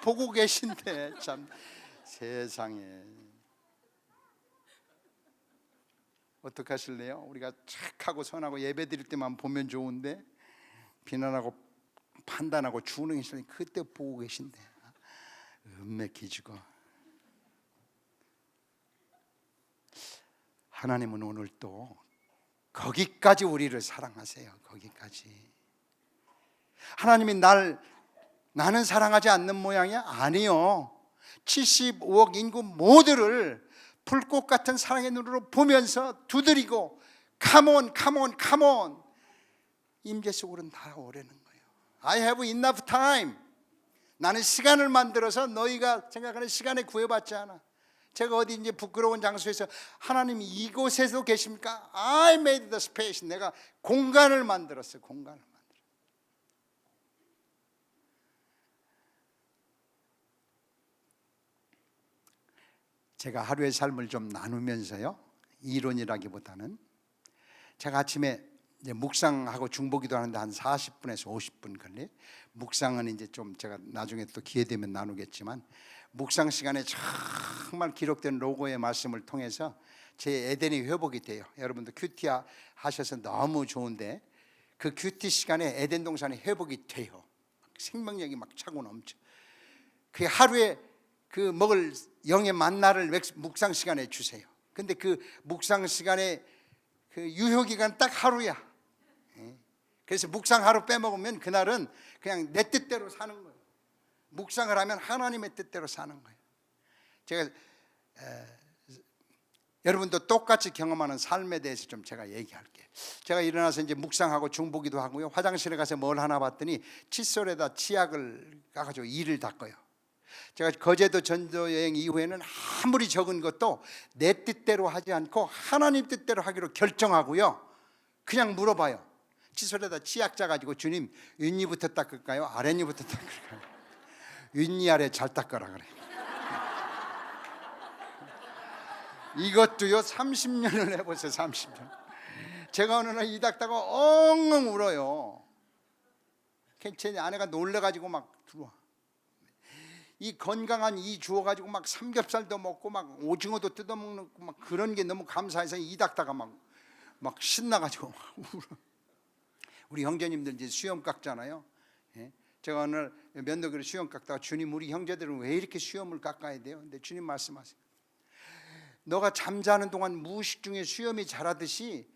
S1: 보고 계신데 참 세상에. 어떻게 하실래요? 우리가 착하고 선하고 예배 드릴 때만 보면 좋은데 비난하고 판단하고 주는 게 그때 보고 계신데 음메 기죽어. 하나님은 오늘 또 거기까지 우리를 사랑하세요. 거기까지. 하나님이 나는 사랑하지 않는 모양이야? 아니요. 75억 인구 모두를 불꽃 같은 사랑의 눈으로 보면서 두드리고 Come on 임재 속으로는 다 오려는 거예요. I have enough time. 나는 시간을 만들어서 너희가 생각하는 시간에 구애받지 않아. 제가 어디 이제 부끄러운 장소에서 하나님이 이곳에서 계십니까? I made the space. 내가 공간을 만들었어요. 공간을 만들었어요. 제가 하루의 삶을 좀 나누면서요, 이론이라기보다는 제가 아침에 이제 묵상하고 중보기도 하는데 한 40분에서 50분 걸려요. 묵상은 이제 좀 제가 나중에 또 기회 되면 나누겠지만, 묵상 시간에 정말 기록된 로고의 말씀을 통해서 제 에덴이 회복이 돼요. 여러분도 큐티 하셔서 너무 좋은데 그 큐티 시간에 에덴 동산이 회복이 돼요. 생명력이 막 차고 넘쳐. 그 하루에 그 먹을 영의 만나를 묵상 시간에 주세요. 근데 그 묵상 시간에 그 유효 기간 딱 하루야. 그래서 묵상 하루 빼먹으면 그날은 그냥 내 뜻대로 사는 거예요. 묵상을 하면 하나님의 뜻대로 사는 거예요. 제가 여러분도 똑같이 경험하는 삶에 대해서 좀 제가 얘기할게요. 제가 일어나서 이제 묵상하고 중보기도 하고요, 화장실에 가서 뭘 하나 봤더니 칫솔에다 치약을 까가지고 이를 닦아요. 제가 거제도 전도 여행 이후에는 아무리 적은 것도 내 뜻대로 하지 않고 하나님 뜻대로 하기로 결정하고요, 그냥 물어봐요. 칫솔에다 치약 짜가지고 주님 윗니부터 닦을까요? 아랫니부터 닦을까요? 윗니 아래 잘 닦아라 그래. 이것도요 30년을 해보세요. 30년. 제가 어느 날 이 닦다가 엉엉 울어요. 제 아내가 놀래가지고 막 들어와. 이 건강한 이 주워가지고 막 삼겹살도 먹고 막 오징어도 뜯어먹는 막 그런 게 너무 감사해서 이 닦다가 막 신나가지고 막 울어. 우리 형제님들 이제 수염 깎잖아요. 예? 제가 오늘 면도기로 수염 깎다가 주님, 우리 형제들은 왜 이렇게 수염을 깎아야 돼요? 근데 주님 말씀하세요. 너가 잠자는 동안 무의식 중에 수염이 자라듯이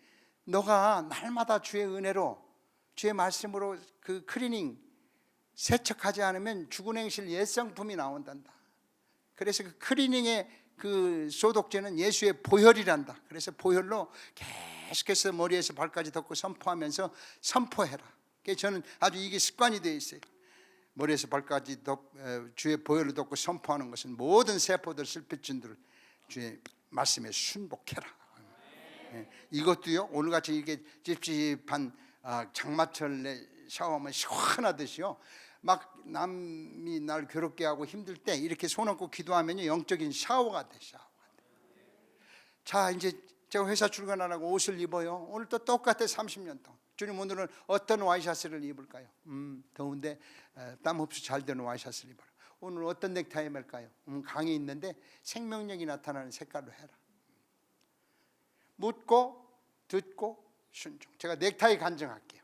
S1: 너가 날마다 주의 은혜로, 주의 말씀으로 그 클리닝 세척하지 않으면 죽은 행실 옛상품이 나온단다. 그래서 그 클리닝의 그 소독제는 예수의 보혈이란다. 그래서 보혈로 계속해서 머리에서 발까지 덮고 선포하면서 선포해라. 그래서 저는 아주 이게 습관이 되어 있어요. 머리에서 발까지 주의 보혈로 덮고 선포하는 것은 모든 세포들, 실핏줄들을 주의 말씀에 순복해라. 이것도요, 오늘같이 이게 찝찝한 장마철에 샤워하면 시원하듯이요, 막 남이 날 괴롭게 하고 힘들 때 이렇게 손 얹고 기도하면요, 영적인 샤워가 돼. 자, 이제 제가 회사 출근하라고 옷을 입어요. 오늘 또 똑같아. 30년 동안. 주님, 오늘은 어떤 와이셔츠를 입을까요? 더운데 땀 흡수 잘 되는 와이셔츠를 입어라. 오늘 어떤 넥타이 맬까요? 강이 있는데 생명력이 나타나는 색깔로 해라. 묻고 듣고 순종. 제가 넥타이 간증할게요.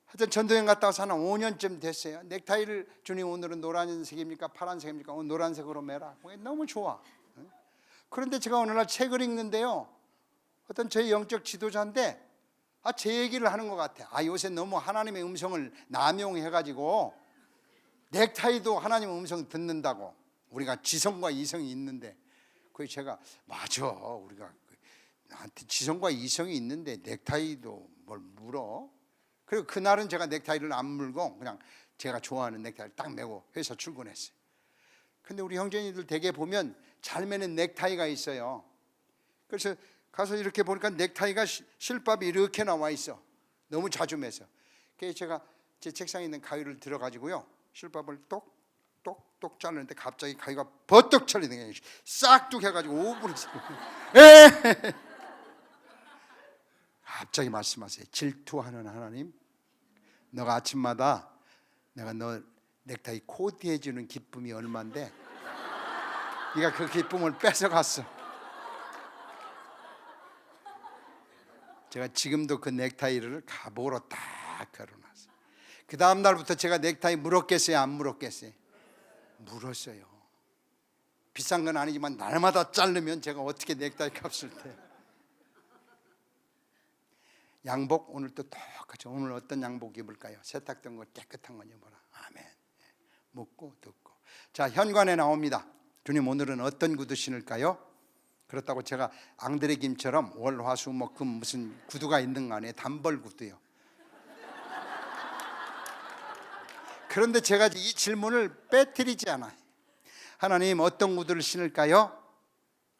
S1: 하여튼 전도여행 갔다 와서 한 5년쯤 됐어요. 넥타이를 주님, 오늘은 노란색입니까 파란색입니까? 오늘 노란색으로 매라. 너무 좋아. 그런데 제가 어느 날 책을 읽는데요, 어떤 저희 영적 지도자인데 제 얘기를 하는 것 같아. 요새 너무 하나님의 음성을 남용해가지고 넥타이도 하나님의 음성 듣는다고. 우리가 지성과 이성이 있는데, 그래서 제가 맞아, 우리가 나한테 지성과 이성이 있는데 넥타이도 뭘 물어? 그리고 그날은 제가 넥타이를 안 물고 그냥 제가 좋아하는 넥타이를 딱 매고 회사 출근했어요. 근데 우리 형제님들 댁에 보면 잘 매는 넥타이가 있어요. 그래서 가서 이렇게 보니까 넥타이가 실밥이 이렇게 나와 있어. 너무 자주 매서. 그래서 제가 제 책상에 있는 가위를 들어가지고요, 실밥을 똑똑똑 자르는데 갑자기 가위가 버떡 쳐리는 거예요. 싹둑 해가지고 5분을 갑자기 말씀하세요. 질투하는 하나님, 너가 아침마다 내가 너 넥타이 코디해 주는 기쁨이 얼만데 네가 그 기쁨을 뺏어갔어. 제가 지금도 그 넥타이를 갑오로 딱 걸어놨어요. 그 다음 날부터 제가 넥타이 물었겠어요, 안 물었겠어요? 물었어요. 비싼 건 아니지만 날마다 자르면 제가 어떻게 넥타이 값을 대? 양복 오늘 또 똑같죠. 오늘 어떤 양복 입을까요? 세탁된 거 깨끗한 거 입어라. 아멘. 묻고 듣고. 자, 현관에 나옵니다. 주님, 오늘은 어떤 구두 신을까요? 그렇다고 제가 앙드레 김처럼 월, 화, 수, 목, 금 무슨 구두가 있는 거 아니에요. 단벌 구두요. 그런데 제가 이 질문을 빼뜨리지 않아요. 하나님, 어떤 구두를 신을까요?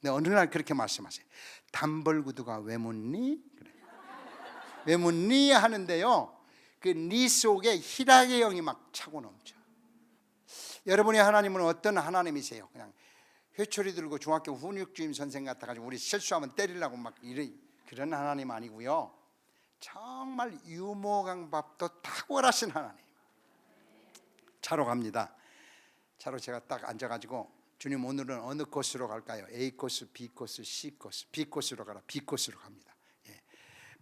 S1: 네, 어느 날 그렇게 말씀하세요. 단벌 구두가 왜 묻니? 그래. 왜 묻니 하는데요, 그 니 속에 희락의 영이 막 차고 넘쳐. 여러분의 하나님은 어떤 하나님이세요? 그냥 회초리 들고 중학교 훈육주임 선생 같아가지고 우리 실수하면 때리려고 막 이런 그런 하나님 아니고요, 정말 유머강밥도 탁월하신 하나님. 차로 갑니다. 차로 제가 딱 앉아가지고, 주님, 오늘은 어느 코스로 갈까요? A 코스, B 코스, C 코스. B 코스로 가라. B 코스로 갑니다.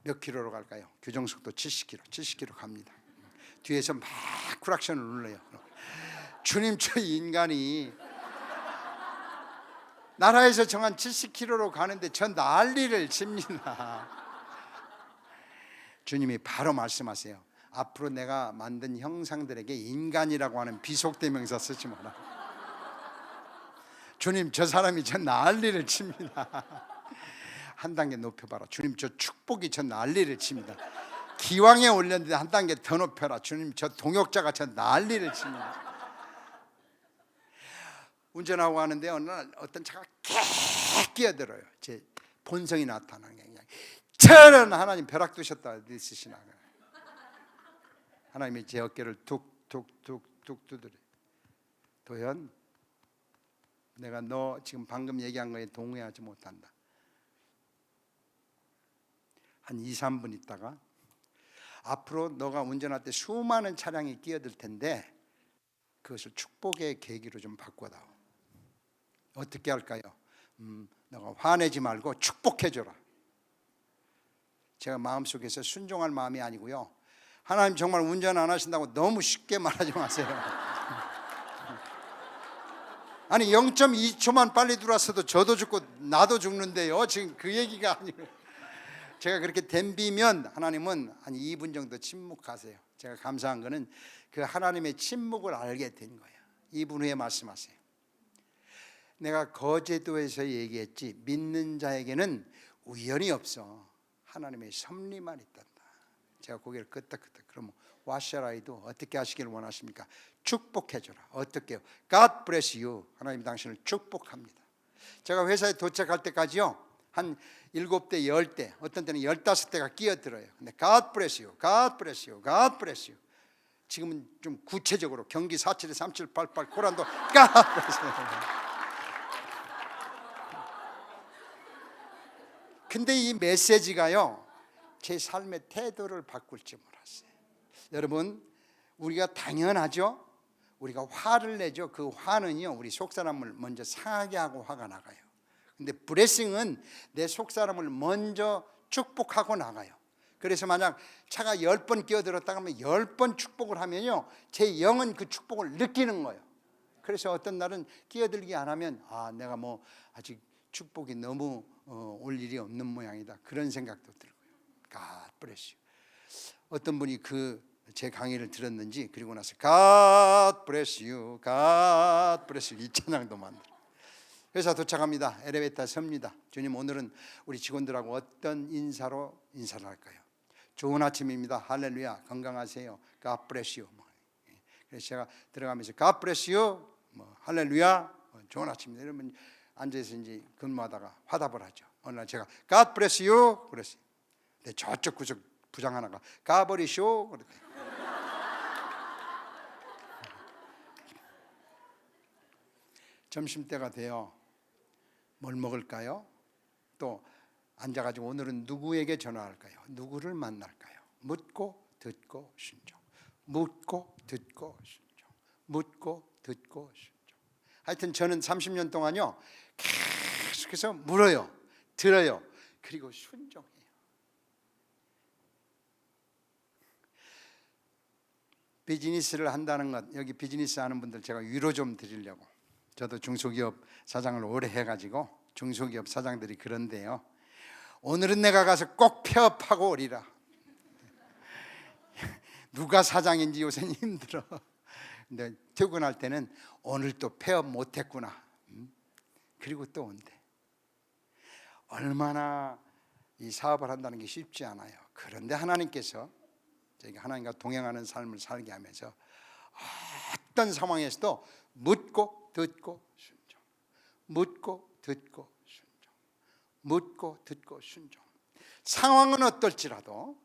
S1: 몇 킬로로 갈까요? 규정속도 70km, 70km 갑니다. 뒤에서 막 쿠락션을 눌러요. 주님, 저 인간이 나라에서 정한 70km로 가는데 저 난리를 칩니다. 주님이 바로 말씀하세요. 앞으로 내가 만든 형상들에게 인간이라고 하는 비속대명사 쓰지 마라. 주님, 저 사람이 저 난리를 칩니다. 한 단계 높여봐라. 주님, 저 축복이 저 난리를 칩니다. 기왕에 올렸는데 한 단계 더 높여라. 주님, 저 동역자가 저 난리를 칩니다. 운전하고 가는데 어느 날 어떤 차가 개 끼어들어요. 제 본성이 나타나는 게 그냥 저런 하나님 벼락 두셨다 있으시나. 하나님이 제 어깨를 툭툭툭툭 두드려. 도현, 내가 너 지금 방금 얘기한 거에 동의하지 못한다. 한 2, 3분 있다가 앞으로 너가 운전할 때 수많은 차량이 끼어들 텐데 그것을 축복의 계기로 좀 바꿔다오. 어떻게 할까요? 너가 화내지 말고 축복해줘라. 제가 마음속에서 순종할 마음이 아니고요, 하나님 정말 운전 안 하신다고 너무 쉽게 말하지 마세요. 아니 0.2초만 빨리 들어왔어도 저도 죽고 나도 죽는데요. 지금 그 얘기가 아니에요. 제가 그렇게 덤비면 하나님은 한 2분 정도 침묵하세요. 제가 감사한 거는 그 하나님의 침묵을 알게 된 거예요. 2분 후에 말씀하세요. 내가 거제도에서 얘기했지, 믿는 자에게는 우연이 없어. 하나님의 섭리만 있단다. 제가 고개를 끄덕끄덕. 그럼 와셔라이도 어떻게 하시길 원하십니까? 축복해줘라. 어떻게요? God bless you. 하나님 당신을 축복합니다. 제가 회사에 도착할 때까지요, 한 7대, 10대, 어떤 때는 15대가 끼어들어요. 근데 God bless you, God bless you, God bless you. 지금은 좀 구체적으로 경기 472, 3788 고란도 God bless you. 근데 이 메시지가요, 제 삶의 태도를 바꿀지 몰랐어요. 여러분, 우리가 당연하죠. 우리가 화를 내죠. 그 화는요, 우리 속사람을 먼저 상하게 하고 화가 나가요. 근데 블레싱은 내 속사람을 먼저 축복하고 나가요. 그래서 만약 차가 10번 끼어들었다 하면 10번 축복을 하면요, 제 영은 그 축복을 느끼는 거예요. 그래서 어떤 날은 끼어들기 안 하면 내가 뭐 아직 축복이 너무 올 일이 없는 모양이다, 그런 생각도 들고요. God bless you. 어떤 분이 제 강의를 들었는지 그리고 나서 God bless you, God bless you 이 찬양도 만들어요. 회사 도착합니다. 엘리베이터 섭니다. 주님, 오늘은 우리 직원들하고 어떤 인사로 인사를 할까요? 좋은 아침입니다. 할렐루야, 건강하세요. God bless you. 그래서 제가 들어가면서 God bless you, 할렐루야, 좋은 아침입니다. 이러면 앉아서 이제 근무하다가 화답을 하죠. 어느 날 제가 God bless you 그랬어요. 근데 저쪽 구석 부장 하나가 가버리쇼 그랬대요. 점심때가 돼요. 뭘 먹을까요? 또 앉아가지고 오늘은 누구에게 전화할까요? 누구를 만날까요? 묻고 듣고 순종, 묻고 듣고 순종, 묻고 듣고 순종. 하여튼 저는 30년 동안요, 계속해서 물어요, 들어요, 그리고 순종해요. 비즈니스를 한다는 것, 여기 비즈니스 하는 분들 제가 위로 좀 드리려고. 저도 중소기업 사장을 오래 해가지고 중소기업 사장들이 그런데요, 오늘은 내가 가서 꼭 폐업하고 오리라. 누가 사장인지 요새는 힘들어. 근데 퇴근할 때는 오늘 또 폐업 못했구나. 그리고 또 온대. 얼마나 이 사업을 한다는 게 쉽지 않아요. 그런데 하나님께서 저희가 하나님과 동행하는 삶을 살게 하면서 어떤 상황에서도 묻고 듣고 순종, 묻고 듣고 순종, 묻고 듣고 순종. 상황은 어떨지라도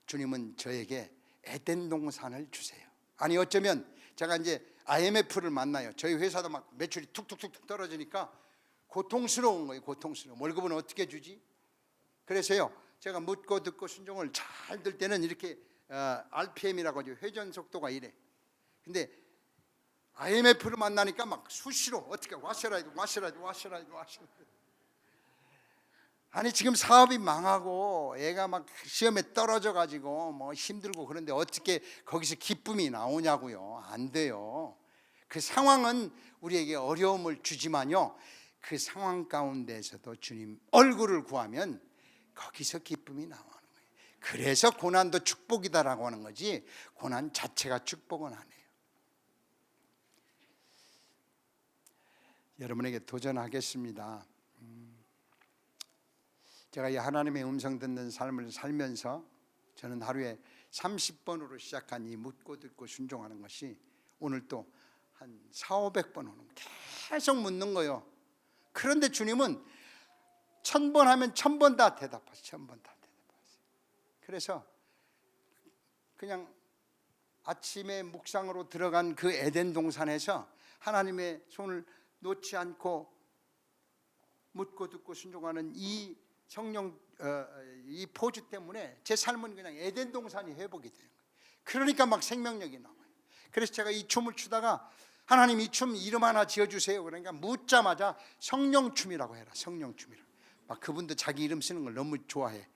S1: 주님은 저에게 에덴 동산을 주세요. 아니 어쩌면 제가 이제 IMF를 만나요. 저희 회사도 막 매출이 툭툭툭 떨어지니까 고통스러운 거예요. 고통스러워. 월급은 어떻게 주지? 그래서요, 제가 묻고 듣고 순종을 잘 들 때는 이렇게 RPM이라고 하죠. 회전 속도가 이래. 근데 IMF를 만나니까 막 수시로 어떻게 와셔라이도. 아니 지금 사업이 망하고 애가 막 시험에 떨어져 가지고 뭐 힘들고 그런데 어떻게 거기서 기쁨이 나오냐고요. 안 돼요. 그 상황은 우리에게 어려움을 주지만요, 그 상황 가운데서도 주님 얼굴을 구하면 거기서 기쁨이 나오는 거예요. 그래서 고난도 축복이다라고 하는 거지, 고난 자체가 축복은 아니에요. 여러분에게 도전하겠습니다. 제가 이 하나님의 음성 듣는 삶을 살면서 저는 하루에 30번으로 시작한 이 묻고 듣고 순종하는 것이 오늘 또 한 400~500번 오는 거예요. 계속 묻는 거예요. 그런데 주님은 1000번 하면 1000번 다 대답하세요. 1000번 다 대답하세요. 그래서 그냥 아침에 묵상으로 들어간 그 에덴 동산에서 하나님의 손을 놓지 않고 묻고 듣고 순종하는 이 성령 이 포즈 때문에 제 삶은 그냥 에덴 동산이 회복이 되는 거예요. 그러니까 막 생명력이 나와요. 그래서 제가 이 춤을 추다가 하나님 이 춤 이름 하나 지어주세요. 그러니까 묻자마자 성령춤이라고 해라. 성령춤이라고. 막 그분도 자기 이름 쓰는 걸 너무 좋아해.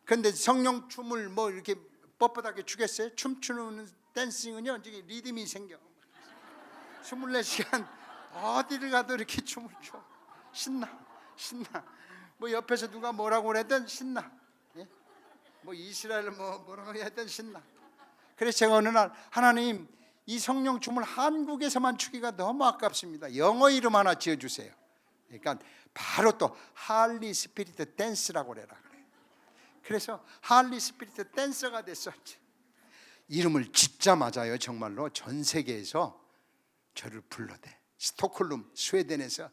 S1: 그런데 성령춤을 뭐 이렇게 뻣뻣하게 추겠어요? 춤추는 댄싱은요 이제 리듬이 생겨. 24시간 어디를 가도 이렇게 춤을 춰. 신나. 뭐 옆에서 누가 뭐라고 그랬든 신나. 예? 뭐 이스라엘 뭐라고 했든 신나. 그래서 제가 어느 날 하나님 이 성령춤을 한국에서만 추기가 너무 아깝습니다. 영어 이름 하나 지어주세요. 그러니까 바로 또 할리 스피리트 댄스라고 그래라 그래요. 그래서 할리 스피리트 댄서가 됐었지. 이름을 짓자마자요 정말로 전 세계에서 저를 불러대. 스톡홀름 스웨덴에서,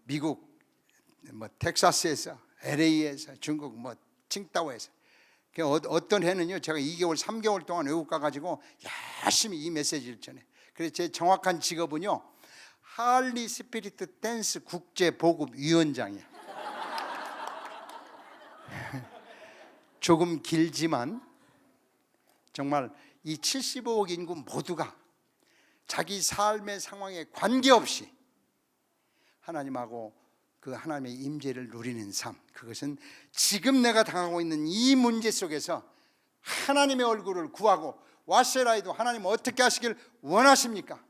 S1: 미국 뭐 텍사스에서, LA에서, 중국 뭐 칭다오에서. 어떤 해는요 제가 2개월 3개월 동안 외국 가가지고 열심히 이 메시지를 전해. 그래서 제 정확한 직업은요 할리 스피리트 댄스 국제 보급 위원장이야. 조금 길지만 정말 이 75억 인구 모두가 자기 삶의 상황에 관계없이 하나님하고 그 하나님의 임재를 누리는 삶, 그것은 지금 내가 당하고 있는 이 문제 속에서 하나님의 얼굴을 구하고 와세라이도 하나님 어떻게 하시길 원하십니까?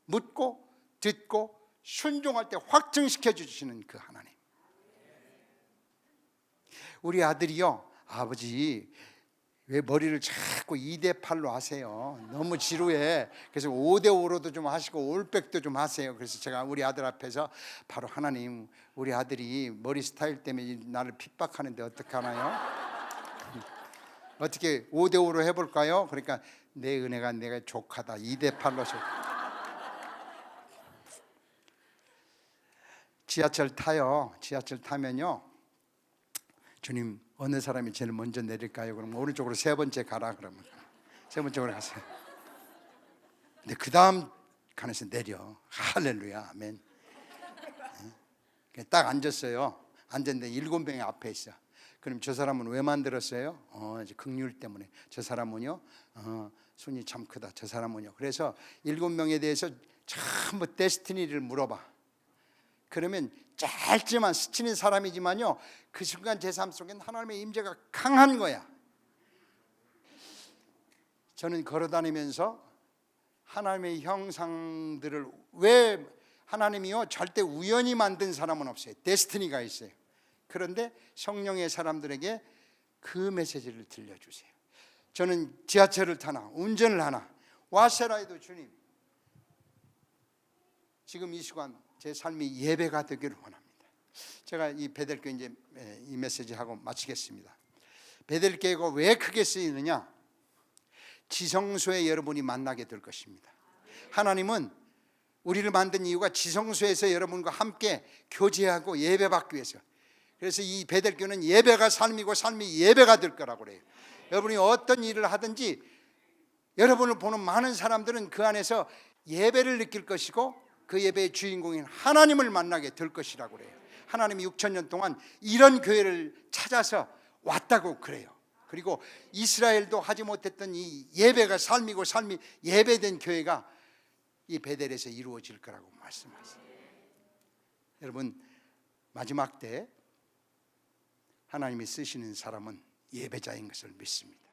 S1: 묻고 듣고 순종할 때 확증시켜 주시는 그 하나님. 우리 아들이요, 아버지 왜 머리를 자꾸 2대8로 하세요? 너무 지루해. 그래서 5대5로도 좀 하시고 올백도 좀 하세요. 그래서 제가 우리 아들 앞에서 바로 하나님, 우리 아들이 머리 스타일 때문에 나를 핍박하는데 어떡하나요? 어떻게 5대5로 해볼까요? 그러니까 내 은혜가 내가 족하다. 2대8로 지하철 타요. 지하철 타면요, 주님 어느 사람이 제일 먼저 내릴까요? 그러면 오른쪽으로 3번째 가라. 그러면 3번째로 가세요. 근데 그 다음 칸에서 내려. 할렐루야, 아멘. 딱 앉았어요. 앉았는데 7명이 앞에 있어. 그럼 저 사람은 왜 만들었어요? 이제 긍휼 때문에. 저 사람은요, 손이 참 크다. 저 사람은요. 그래서 7명에 대해서 전부 데스티니를 물어봐. 그러면 짧지만 스치는 사람이지만요, 그 순간 제 삶 속엔 하나님의 임재가 강한 거야. 저는 걸어다니면서 하나님의 형상들을, 왜 하나님이요 절대 우연히 만든 사람은 없어요. 데스티니가 있어요. 그런데 성령의 사람들에게 그 메시지를 들려주세요. 저는 지하철을 타나 운전을 하나 와세라에도 주님, 지금 이 시간 제 삶이 예배가 되기를 원합니다. 제가 이 베델교회 이제 이 메시지 하고 마치겠습니다. 베델교회가 왜 크게 쓰이느냐? 지성소에 여러분이 만나게 될 것입니다. 하나님은 우리를 만든 이유가 지성소에서 여러분과 함께 교제하고 예배받기 위해서. 그래서 이 베델교회는 예배가 삶이고 삶이 예배가 될 거라고 그래요. 여러분이 어떤 일을 하든지 여러분을 보는 많은 사람들은 그 안에서 예배를 느낄 것이고 그 예배의 주인공인 하나님을 만나게 될 것이라고 그래요. 하나님이 6,000년 동안 이런 교회를 찾아서 왔다고 그래요. 그리고 이스라엘도 하지 못했던 이 예배가 삶이고 삶이 예배된 교회가 이 베델에서 이루어질 거라고 말씀하세요. 여러분, 마지막 때 하나님이 쓰시는 사람은 예배자인 것을 믿습니다.